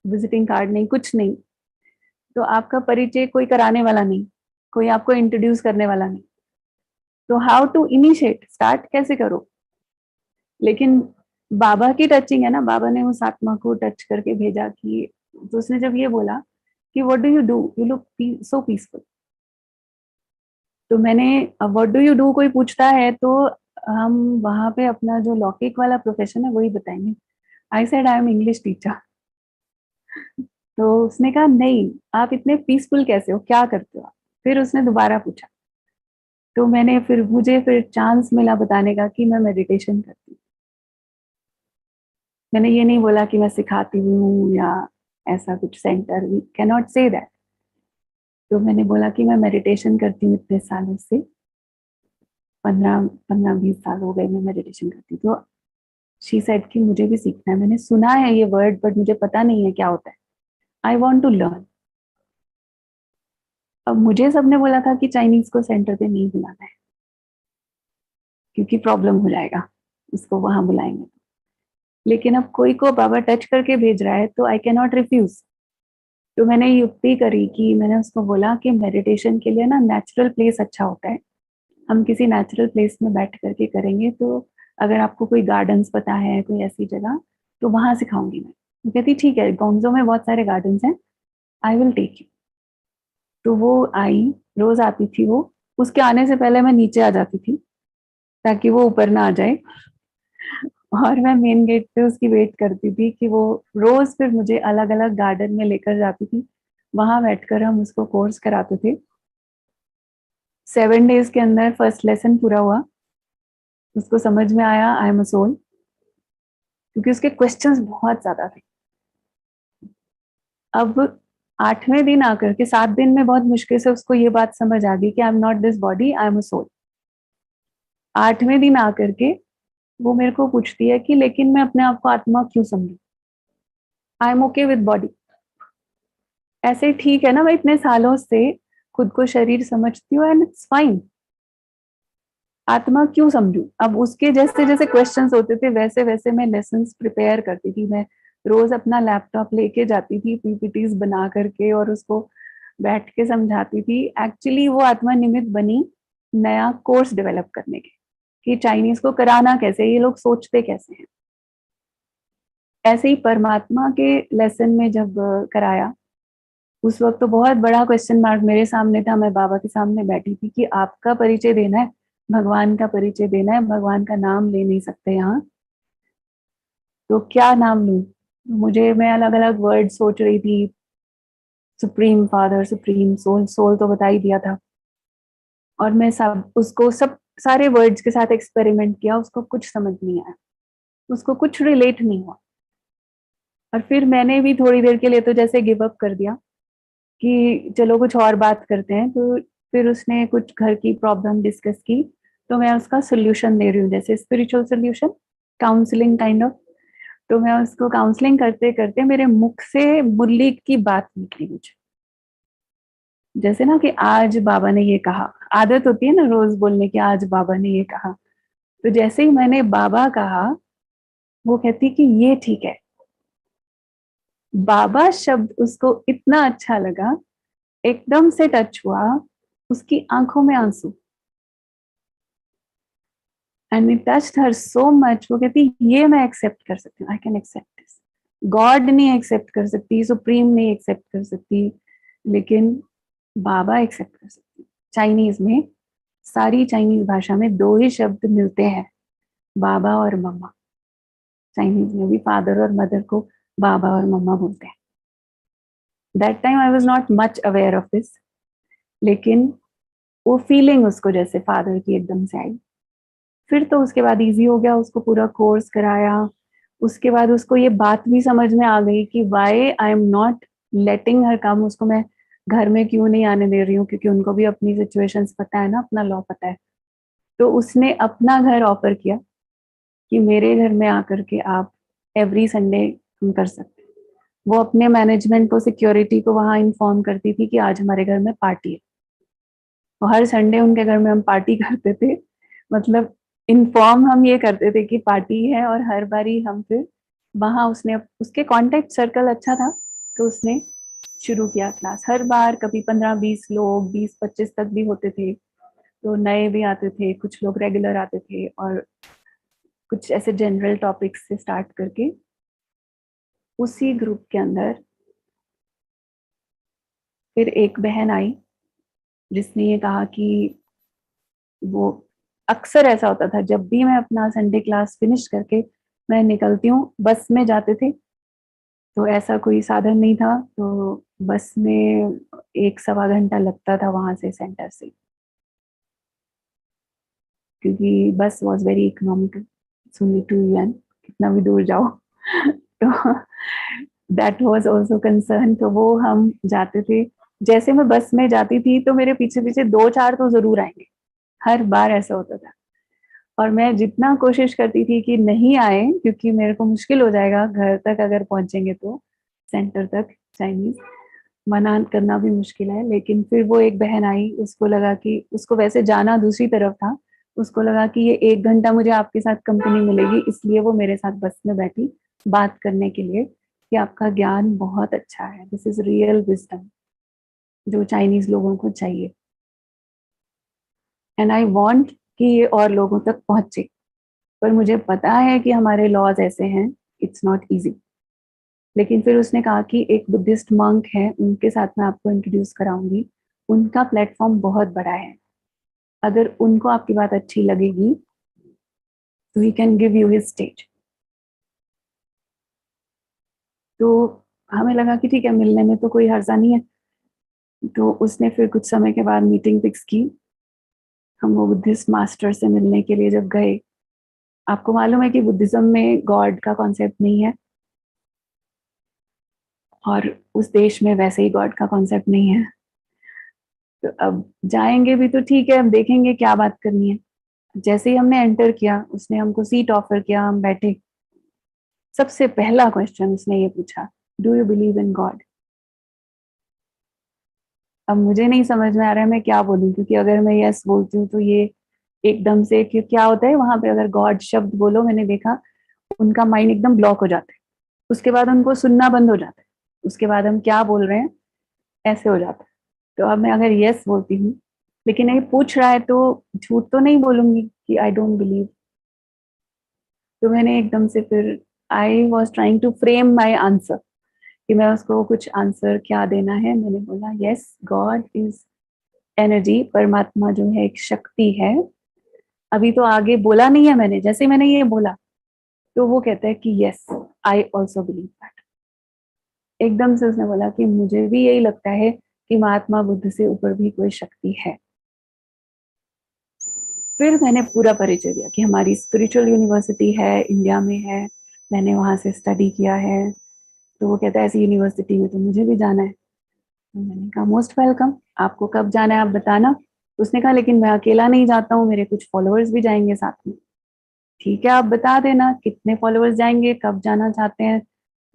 विजिटिंग कार्ड नहीं, कुछ नहीं, तो आपका परिचय कोई कराने वाला नहीं, कोई आपको इंट्रोड्यूस करने वाला नहीं, तो हाउ टू इनिशिएट, स्टार्ट कैसे करो। लेकिन बाबा की टचिंग है ना, बाबा ने उस आत्मा को टच करके भेजा कि, तो उसने जब ये बोला कि what do, you look so peaceful. तो मैंने, व्हाट डू, कोई पूछता है तो हम वहां पे अपना जो लौकिक वाला प्रोफेशन है वही बताएंगे। I said I am English teacher. तो उसने कहा नहीं, आप इतने पीसफुल कैसे हो, क्या करते हो आप। फिर उसने दोबारा पूछा, तो मैंने मुझे फिर चांस मिला बताने का कि मैं मेडिटेशन करती हूँ। मैंने ये नहीं बोला कि मैं सिखाती हूँ या ऐसा कुछ centre, we can not say that. तो मैंने बोला कि मैं मेडिटेशन करती हूँ इतने सालों से, 15-20 साल हो गए मैं मेडिटेशन करती हूँ। तो शी सेड कि मुझे भी सीखना है, मैंने सुना है ये वर्ड बट मुझे पता नहीं है क्या होता है, आई वॉन्ट टू लर्न। अब मुझे सबने बोला था कि चाइनीज को सेंटर पे नहीं बुलाना है, क्योंकि प्रॉब्लम हो जाएगा, उसको वहां बुलाएंगे। लेकिन अब कोई को बाबा टच करके भेज रहा है तो आई कैन नॉट रिफ्यूज। तो मैंने युक्ति करी कि मैंने उसको बोला कि मेडिटेशन के लिए ना नेचुरल प्लेस अच्छा होता है, हम किसी नेचुरल प्लेस में बैठ करके करेंगे। तो अगर आपको कोई गार्डन्स पता है, कोई ऐसी जगह, तो वहां सिखाऊंगी मैं। वो कहती ठीक है, गोंगजो में बहुत सारे गार्डन्स हैं, आई विल टेक यू। तो वो आई, रोज आती थी वो, उसके आने से पहले मैं नीचे आ जाती थी ताकि वो ऊपर ना आ जाए, और मैं मेन गेट पे उसकी वेट करती थी कि वो रोज फिर मुझे अलग अलग गार्डन में लेकर जाती थी। वहां बैठकर हम उसको कोर्स कराते थे। 7 डेज के अंदर फर्स्ट लेसन पूरा हुआ, उसको समझ में आया आई एम अ सोल, क्योंकि उसके क्वेश्चंस बहुत ज्यादा थे। अब 8वें दिन आकर के, 7 दिन में बहुत मुश्किल से उसको ये बात समझ आ गई कि I am not this body, I am a soul. 8वें दिन आकर के वो मेरे को पूछती है कि लेकिन मैं अपने आप को आत्मा क्यों समझू, I am okay with body. ऐसे ठीक है ना, मैं इतने सालों से खुद को शरीर समझती हूँ एंड इट्स फाइन, आत्मा क्यों समझू। अब उसके जैसे जैसे क्वेश्चंस होते थे वैसे वैसे मैं लेसन्स प्रिपेयर करती थी। मैं रोज अपना लैपटॉप लेके जाती थी, पीपीटीज बना करके, और उसको बैठ के समझाती थी। एक्चुअली वो आत्मा निमित्त बनी नया कोर्स डेवलप करने के, कि चाइनीज को कराना कैसे, ये लोग सोचते कैसे हैं। ऐसे ही परमात्मा के लेसन में जब कराया, उस वक्त तो बहुत बड़ा क्वेश्चन मार्क मेरे सामने था। मैं बाबा के सामने बैठी थी कि आपका परिचय देना है, भगवान का परिचय देना है, भगवान का नाम ले नहीं सकते यहाँ, तो क्या नाम लूं। मुझे, मैं अलग अलग वर्ड सोच रही थी, supreme father, supreme soul, soul तो बता ही दिया था। और मैं सब उसको सब सारे वर्ड्स के साथ एक्सपेरिमेंट किया, उसको कुछ समझ नहीं आया, उसको कुछ रिलेट नहीं हुआ। और फिर मैंने भी थोड़ी देर के लिए तो जैसे गिव अप कर दिया कि चलो कुछ और बात करते हैं। तो फिर उसने कुछ घर की प्रॉब्लम डिस्कस की, तो मैं उसका सोल्यूशन दे रही हूँ, जैसे spiritual solution, counselling kind of. तो मैं उसको काउंसलिंग करते करते मेरे मुख से मुरली की बात निकली मुझे, जैसे ना कि आज बाबा ने ये कहा, आदत होती है ना रोज बोलने की, आज बाबा ने ये कहा। तो जैसे ही मैंने बाबा कहा, वो कहती कि ये ठीक है। बाबा शब्द उसको इतना अच्छा लगा, एकदम से टच हुआ, उसकी आंखों में आंसू, and it touched her so much. वो कहती ये मैं एक्सेप्ट कर सकती हूँ, I can accept this. God नहीं एक्सेप्ट कर सकती, सुप्रीम नहीं एक्सेप्ट कर सकती, लेकिन बाबा एक्सेप्ट कर सकती। चाइनीज में, सारी चाइनीज भाषा में 2 ही शब्द मिलते हैं, बाबा और मम्मा। चाइनीज में भी फादर और मदर को बाबा और मम्मा बोलते हैं। That time I was not much aware of this, लेकिन वो फीलिंग उसको जैसे फादर की एकदम से आई। फिर तो उसके बाद इजी हो गया, उसको पूरा कोर्स कराया। उसके बाद उसको ये बात भी समझ में आ गई कि why I am not letting her come, उसको मैं घर में क्यों नहीं आने दे रही हूँ, क्योंकि उनको भी अपनी सिचुएशंस पता है ना, अपना लॉ पता है। तो उसने अपना घर ऑफर किया कि मेरे घर में आकर के आप एवरी संडे हम कर सकते हैं। वो अपने मैनेजमेंट को, सिक्योरिटी को वहां इन्फॉर्म करती थी कि आज हमारे घर में पार्टी है। तो हर संडे उनके घर में हम पार्टी करते थे, मतलब इन्फॉर्म हम ये करते थे कि पार्टी है, और हर बारी हम फिर वहां, उसने उसके कांटेक्ट सर्कल अच्छा था, तो उसने शुरू किया क्लास। हर बार कभी 15-20 लोग, 20-25 तक भी होते थे, तो नए भी आते थे, कुछ लोग रेगुलर आते थे, और कुछ ऐसे जनरल टॉपिक्स से स्टार्ट करके उसी ग्रुप के अंदर फिर एक बहन आई जिसने ये कहा कि वो, अक्सर ऐसा होता था जब भी मैं अपना संडे क्लास फिनिश करके मैं निकलती हूँ, बस में जाते थे, तो ऐसा कोई साधन नहीं था, तो बस में 1-1.25 घंटा लगता था वहां से, सेंटर से, क्योंकि बस वॉज वेरी इकोनॉमिकल, सुनी टू यूएन, कितना भी दूर जाओ। तो दैट वाज आल्सो कंसर्न। तो वो हम जाते थे, जैसे मैं बस में जाती थी तो मेरे पीछे पीछे 2-4 तो जरूर आएंगे, हर बार ऐसा होता था। और मैं जितना कोशिश करती थी कि नहीं आए, क्योंकि मेरे को मुश्किल हो जाएगा घर तक अगर पहुंचेंगे तो, सेंटर तक चाइनीज, मना करना भी मुश्किल है। लेकिन फिर वो एक बहन आई, उसको लगा कि, उसको वैसे जाना दूसरी तरफ था, उसको लगा कि ये 1 घंटा मुझे आपके साथ कंपनी मिलेगी, इसलिए वो मेरे साथ बस में बैठी बात करने के लिए कि आपका ज्ञान बहुत अच्छा है, दिस इज रियल विजडम जो चाइनीज लोगों को चाहिए, एंड आई वांट कि ये और लोगों तक पहुंचे। पर मुझे पता है कि हमारे लॉज ऐसे हैं, इट्स नॉट इजी। लेकिन फिर उसने कहा कि एक बुद्धिस्ट मंक है, उनके साथ मैं आपको इंट्रोड्यूस कराऊंगी, उनका प्लेटफॉर्म बहुत बड़ा है, अगर उनको आपकी बात अच्छी लगेगी तो he can give you his stage. तो हमें लगा कि ठीक है, मिलने में तो कोई हर्जा नहीं है। तो उसने फिर कुछ समय के बाद मीटिंग फिक्स की, हम वो बुद्धिस्ट मास्टर से मिलने के लिए जब गए, आपको मालूम है कि बुद्धिज्म में गॉड का कॉन्सेप्ट नहीं है, और उस देश में वैसे ही गॉड का कॉन्सेप्ट नहीं है। तो अब जाएंगे भी तो ठीक है, अब देखेंगे क्या बात करनी है। जैसे ही हमने एंटर किया, उसने हमको सीट ऑफर किया, हम बैठे। सबसे पहला क्वेश्चन उसने ये पूछा, do you believe in God? अब मुझे नहीं समझ में आ रहा है मैं क्या बोलूं, क्योंकि अगर मैं यस बोलती हूँ तो ये एकदम से, क्यों क्या होता है वहां पे, अगर गॉड शब्द बोलो, मैंने देखा उनका माइंड एकदम ब्लॉक हो जाता है, उसके बाद उनको सुनना बंद हो जाता है, उसके बाद हम क्या बोल रहे हैं ऐसे हो जाता है। तो अब मैं अगर यस बोलती हूँ, लेकिन ये पूछ रहा है, तो झूठ तो नहीं बोलूंगी कि आई डोंट बिलीव। तो मैंने एकदम से फिर, I was trying to frame my answer, कि मैं उसको कुछ आंसर क्या देना है। मैंने बोला यस, गॉड इज एनर्जी, परमात्मा जो है एक शक्ति है। अभी तो आगे बोला नहीं है मैंने, जैसे मैंने ये बोला तो वो कहता है कि yes, I also believe that. एकदम से उसने बोला कि मुझे भी यही लगता है कि महात्मा बुद्ध से ऊपर भी कोई शक्ति है। फिर मैंने पूरा परिचय दिया कि हमारी स्पिरिचुअल यूनिवर्सिटी है, इंडिया में है, मैंने वहां से स्टडी किया है। तो वो कहता है ऐसी यूनिवर्सिटी में तो मुझे भी जाना है। तो मैंने कहा मोस्ट वेलकम, आपको कब जाना है आप बताना। उसने कहा लेकिन मैं अकेला नहीं जाता हूँ, मेरे कुछ फॉलोअर्स भी जाएंगे साथ में। ठीक है, आप बता देना कितने फॉलोअर्स जाएंगे, कब जाना चाहते हैं,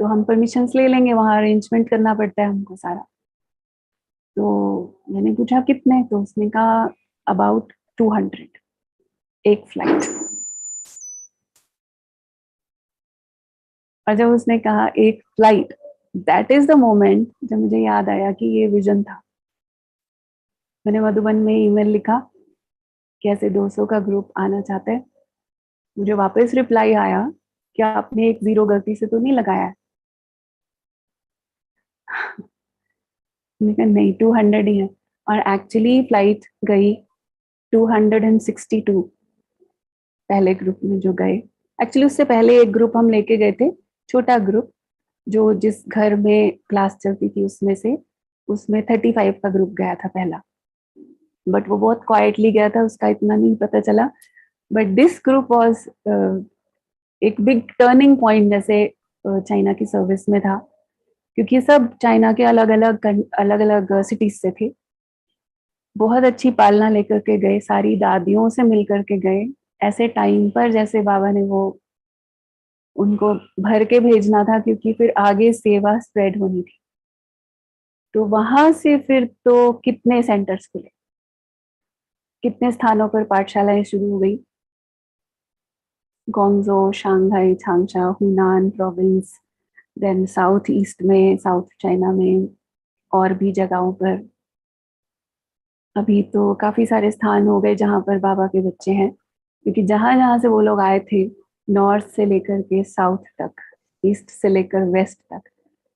तो हम परमिशंस ले लेंगे, वहाँ अरेंजमेंट करना पड़ता है हमको सारा। तो मैंने पूछा कितने, तो उसने कहा अबाउट 200, एक फ्लाइट। और जब उसने कहा एक flight, that is the moment जब मुझे याद आया कि ये विजन था। मैंने मधुबन में ईमेल लिखा कि ऐसे 200 का ग्रुप आना चाहता है। मुझे वापस रिप्लाई आया कि आपने एक 0 गलती से तो नहीं लगाया है। मैंने कहा नहीं, 200 ही है। और एक्चुअली फ्लाइट गई 262 पहले ग्रुप में जो गए। एक्चुअली उससे पहले एक ग्रुप हम लेके गए थे, छोटा ग्रुप, जो जिस घर में क्लास चलती थी उसमें से, उसमें 35 का ग्रुप गया था पहला। बट वो बहुत क्वाइटली गया था, उसका इतना नहीं पता चला। बट दिस ग्रुप वॉज एक बिग टर्निंग पॉइंट जैसे चाइना की सर्विस में था, क्योंकि सब चाइना के अलग अलग सिटीज से थे। बहुत अच्छी पालना लेकर के गए, सारी दादियों से मिल करके गए, ऐसे टाइम पर जैसे बाबा ने वो उनको भर के भेजना था, क्योंकि फिर आगे सेवा स्प्रेड होनी थी। तो वहां से फिर तो कितने सेंटर्स खुले, कितने स्थानों पर पाठशालाएं शुरू हो गई। गोंगजो, शंघाई, चांगशा, हुनान प्रोविंस, देन साउथ ईस्ट में, साउथ चाइना में, और भी जगहों पर। अभी तो काफी सारे स्थान हो गए जहां पर बाबा के बच्चे हैं, क्योंकि जहां जहां से वो लोग आए थे, नॉर्थ से लेकर के साउथ तक, ईस्ट से लेकर वेस्ट तक,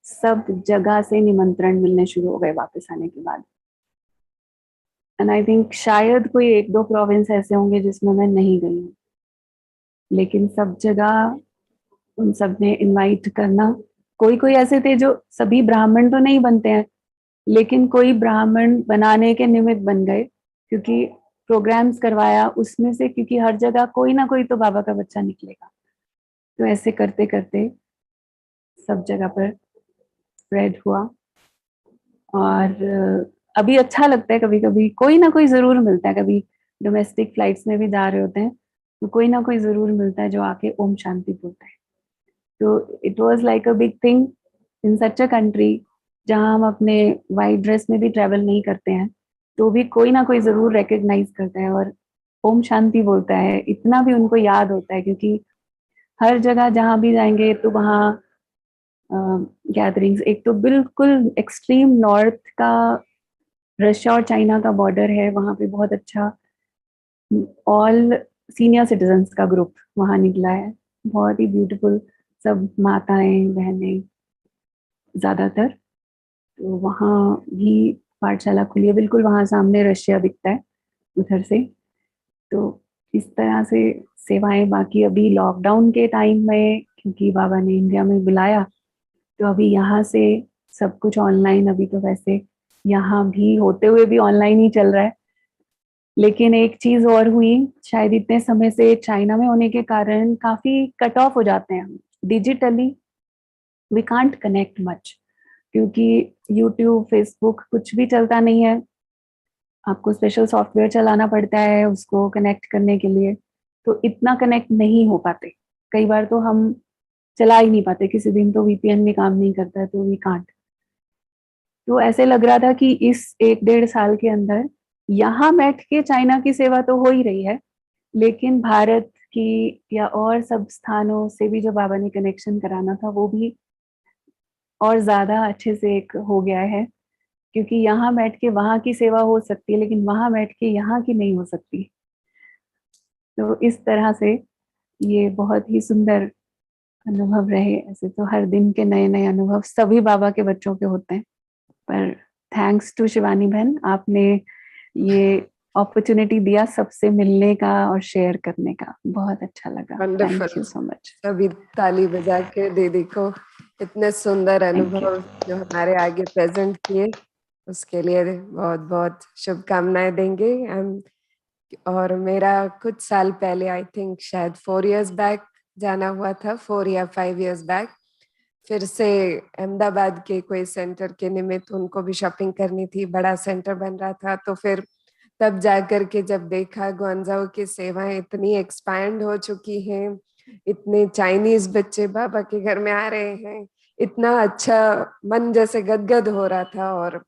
सब जगह से निमंत्रण मिलने शुरू हो गए वापस आने के बाद। एंड आई थिंक शायद कोई 1-2 प्रोविंस ऐसे होंगे जिसमें मैं नहीं गई हूँ, लेकिन सब जगह उन सब ने इनवाइट करना। कोई कोई ऐसे थे जो, सभी ब्राह्मण तो नहीं बनते हैं, लेकिन कोई ब्राह्मण बनाने के निमित्त बन गए, क्योंकि प्रोग्राम्स करवाया उसमें से, क्योंकि हर जगह कोई ना कोई तो बाबा का बच्चा निकलेगा। तो ऐसे करते करते सब जगह पर स्प्रेड हुआ। और अभी अच्छा लगता है, कभी कभी कोई ना कोई जरूर मिलता है। कभी डोमेस्टिक फ्लाइट्स में भी जा रहे होते हैं तो कोई ना कोई जरूर मिलता है जो आके ओम शांति बोलता है। तो it was like a big thing in such a country, जहाँ हम अपने वाइट ड्रेस में भी ट्रेवल नहीं करते हैं, तो भी कोई ना कोई जरूर रिकग्नाइज करता है और ओम शांति बोलता है। इतना भी उनको याद होता है, क्योंकि हर जगह जहाँ भी जाएंगे तो वहाँ गैदरिंग्स, एक तो बिल्कुल एक्सट्रीम नॉर्थ का रशिया और चाइना का बॉर्डर है, वहाँ पे बहुत अच्छा ऑल सीनियर सिटीजन्स का ग्रुप वहाँ निकला है, बहुत ही ब्यूटीफुल, सब माताएं बहनें ज्यादातर। तो वहाँ भी पाठशाला खुली है, बिल्कुल वहाँ सामने रशिया दिखता है उधर से। तो इस तरह से सेवाएं। बाकी अभी लॉकडाउन के टाइम में, क्योंकि बाबा ने इंडिया में बुलाया, तो अभी यहाँ से सब कुछ ऑनलाइन। अभी तो वैसे यहाँ भी होते हुए भी ऑनलाइन ही चल रहा है, लेकिन एक चीज और हुई, शायद इतने समय से चाइना में होने के कारण काफी कट ऑफ हो जाते हैं हम digitally, we can't connect much, क्योंकि यूट्यूब फेसबुक कुछ भी चलता नहीं है, आपको स्पेशल सॉफ्टवेयर चलाना पड़ता है उसको कनेक्ट करने के लिए। तो इतना कनेक्ट नहीं हो पाते, कई बार तो हम चला ही नहीं पाते, किसी दिन तो वीपीएन भी काम नहीं करता है, तो वी कांट। तो ऐसे लग रहा था कि इस 1-1.5 साल के अंदर यहाँ बैठ के चाइना की सेवा तो हो ही रही है, लेकिन भारत की या और सब स्थानों से भी जो बाबा ने कनेक्शन कराना था वो भी और ज्यादा अच्छे से एक हो गया है, क्योंकि यहाँ बैठ के वहाँ की सेवा हो सकती है, लेकिन वहाँ बैठ के यहाँ की नहीं हो सकती। तो इस तरह से ये बहुत ही सुंदर अनुभव रहे। ऐसे तो हर दिन के नए नए अनुभव सभी बाबा के बच्चों के होते हैं, पर थैंक्स टू शिवानी बहन, आपने ये अपॉर्चुनिटी दिया सबसे मिलने का और शेयर करने का, बहुत अच्छा लगा। Thank you wonderful. So much. सभी ताली बजा के दीदी को इतने सुंदर थैंक यू। अनुभव जो हमारे आगे प्रेजेंट किए, उसके लिए बहुत बहुत शुभकामनाएं देंगे हम। और मेरा कुछ साल पहले, आई थिंक शायद 4 years बैक जाना हुआ था, 4 या 5 years बैक, फिर से अहमदाबाद के कोई सेंटर के निमित्त उनको भी शॉपिंग करनी थी, बड़ा सेंटर बन रहा था। तो फिर तब जाकर के जब देखा ग्वांजाओ की सेवाएं इतनी एक्सपैंड हो चुकी हैं, इतने चाइनीज बच्चे बाबा के घर में आ रहे हैं, इतना अच्छा मन जैसे गदगद हो रहा था और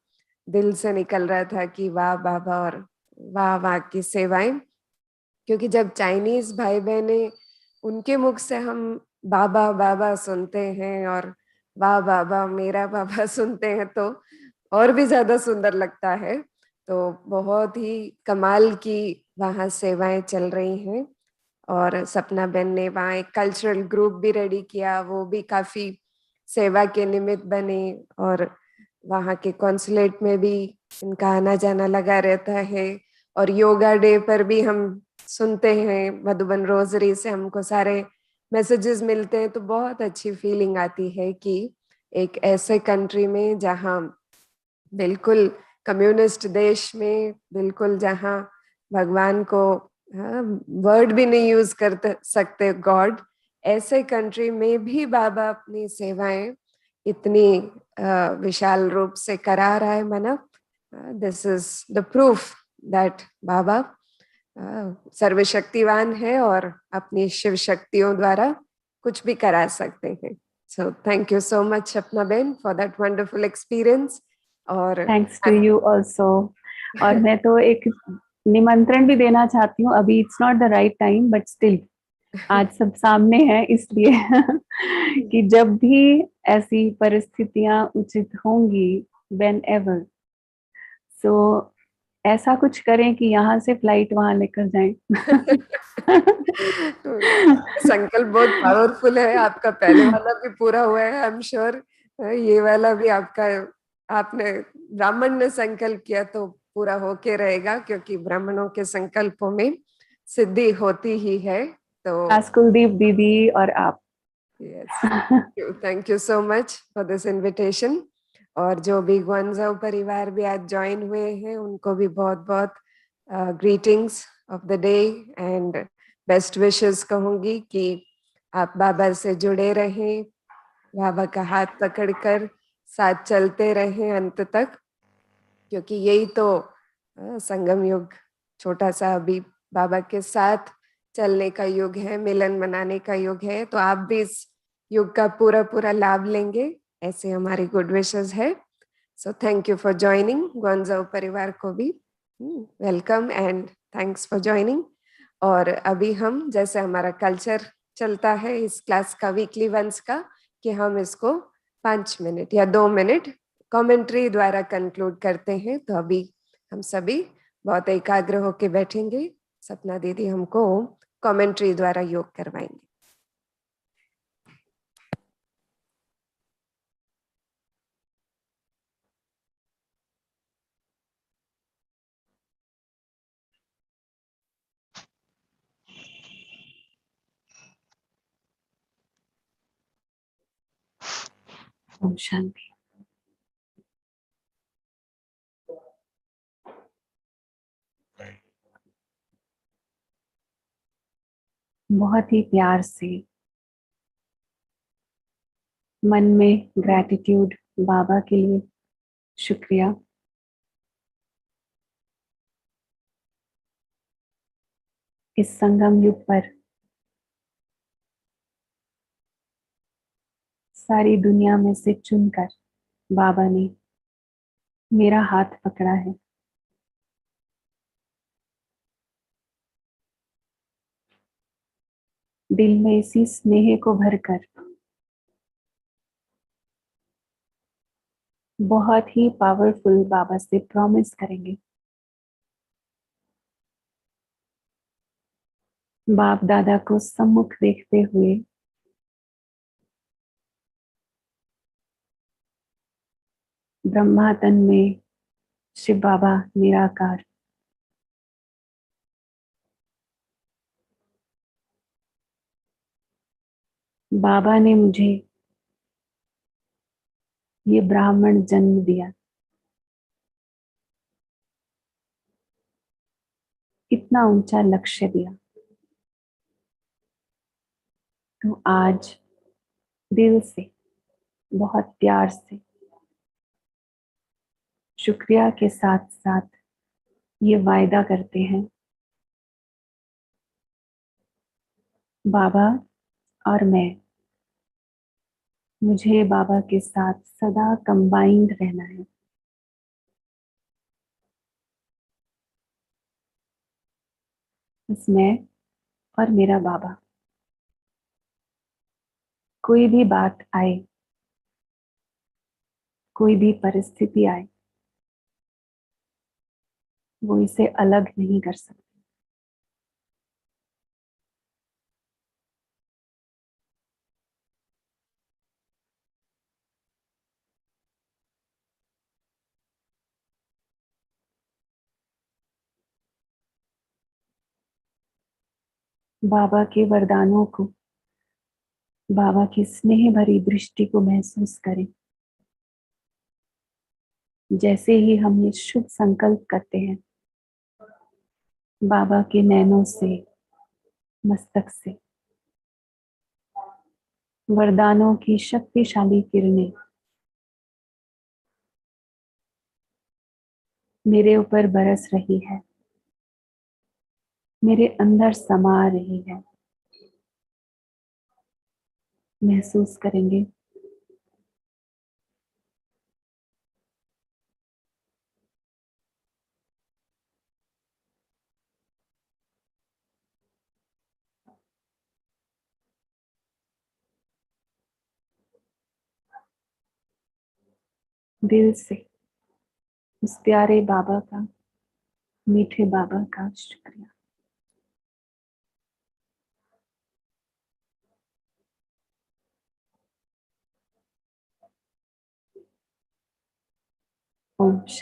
दिल से निकल रहा था कि वाह बाबा और वाह वाह की सेवाएं। क्योंकि जब चाइनीज भाई बहने, उनके मुख से हम बाबा बाबा सुनते हैं और वाह बाबा मेरा बाबा सुनते हैं तो और भी ज्यादा सुंदर लगता है। तो बहुत ही कमाल की वहाँ सेवाएं चल रही हैं। और सपना बेन ने वहाँ एक कल्चरल ग्रुप भी रेडी किया, वो भी काफी सेवा के निमित्त बने। और वहाँ के कॉन्सुलेट में भी इनका आना जाना लगा रहता है। और योगा डे पर भी हम सुनते हैं, मधुबन रोजरी से हमको सारे मैसेजेस मिलते हैं। तो बहुत अच्छी फीलिंग आती है कि एक ऐसे कंट्री में जहाँ बिल्कुल कम्युनिस्ट देश में, बिल्कुल जहाँ भगवान को वर्ड भी नहीं यूज कर सकते गॉड, ऐसे कंट्री में भी बाबा अपनी सेवाएं इतनी विशाल रूप से करा रहा है मानव। This is the proof that बाबा सर्वशक्तिवान है और अपनी शिव शक्तियों द्वारा कुछ भी करा सकते हैं। So thank you so much Sapna ben for that wonderful experience. और थैंक्स टू यू ऑल्सो। और मैं तो एक निमंत्रण भी देना चाहती हूँ, अभी it's not the right time but still आज सब सामने है, इसलिए कि जब भी ऐसी परिस्थितियां उचित होंगी, वेन एवर, सो ऐसा कुछ करें कि यहाँ से फ्लाइट वहां लेकर जाएं। संकल्प बहुत पावरफुल है आपका, पहले वाला भी पूरा हुआ है आई एम श्योर। ये वाला भी आपका, आपने ब्राह्मण ने संकल्प किया तो पूरा होके रहेगा, क्योंकि ब्राह्मणों के संकल्पों में सिद्धि होती ही है। तो आज कुलदीप दीदी और आप। Yes, thank you so much for this invitation. और जो भी ग्वांजाओ परिवार भी आज ज्वाइन हुए हैं उनको भी बहुत बहुत greetings of the day and best wishes कहूंगी कि आप बाबा से जुड़े रहें, बाबा का हाथ पकड़कर साथ चलते रहें अंत तक, क्योंकि यही तो संगम युग छोटा सा अभी बाबा के साथ चलने का युग है, मिलन मनाने का युग है। तो आप भी इस युग का पूरा पूरा लाभ लेंगे, ऐसे हमारी गुड विशेस है। So thank you for joining, Guangzhou परिवार को भी welcome and thanks for joining. और अभी हम, जैसे हमारा कल्चर चलता है इस क्लास का वीकली वंस का, कि हम इसको 5 मिनट या 2 मिनट कमेंट्री द्वारा कंक्लूड करते हैं। तो अभी हम सभी बहुत एकाग्र होके बैठेंगे, सपना दीदी हमको कमेंट्री द्वारा योग करवाएंगे। ओम शांति। बहुत ही प्यार से मन में ग्रैटिट्यूड बाबा के लिए, शुक्रिया। इस संगम युग पर सारी दुनिया में से चुनकर बाबा ने मेरा हाथ पकड़ा है। दिल में इसी स्नेह को भरकर बहुत ही पावरफुल बाबा से प्रॉमिस करेंगे, बाप दादा को सम्मुख देखते हुए ब्रह्मा तन में शिव बाबा निराकार, बाबा ने मुझे ये ब्राह्मण जन्म दिया, इतना ऊंचा लक्ष्य दिया। तो आज दिल से, बहुत प्यार से, शुक्रिया के साथ साथ ये वायदा करते हैं, बाबा और मैं, मुझे बाबा के साथ सदा कंबाइंड रहना है। बस मैं और मेरा बाबा, कोई भी बात आए, कोई भी परिस्थिति आए, वो इसे अलग नहीं कर सकते। बाबा के वरदानों को, बाबा की स्नेह भरी दृष्टि को महसूस करें। जैसे ही हम ये शुभ संकल्प करते हैं, बाबा के नैनों से, मस्तक से वरदानों की शक्तिशाली किरणें मेरे ऊपर बरस रही है, मेरे अंदर समा रही है। महसूस करेंगे। दिल से उस प्यारे बाबा का, मीठे बाबा का शुक्रिया। ओम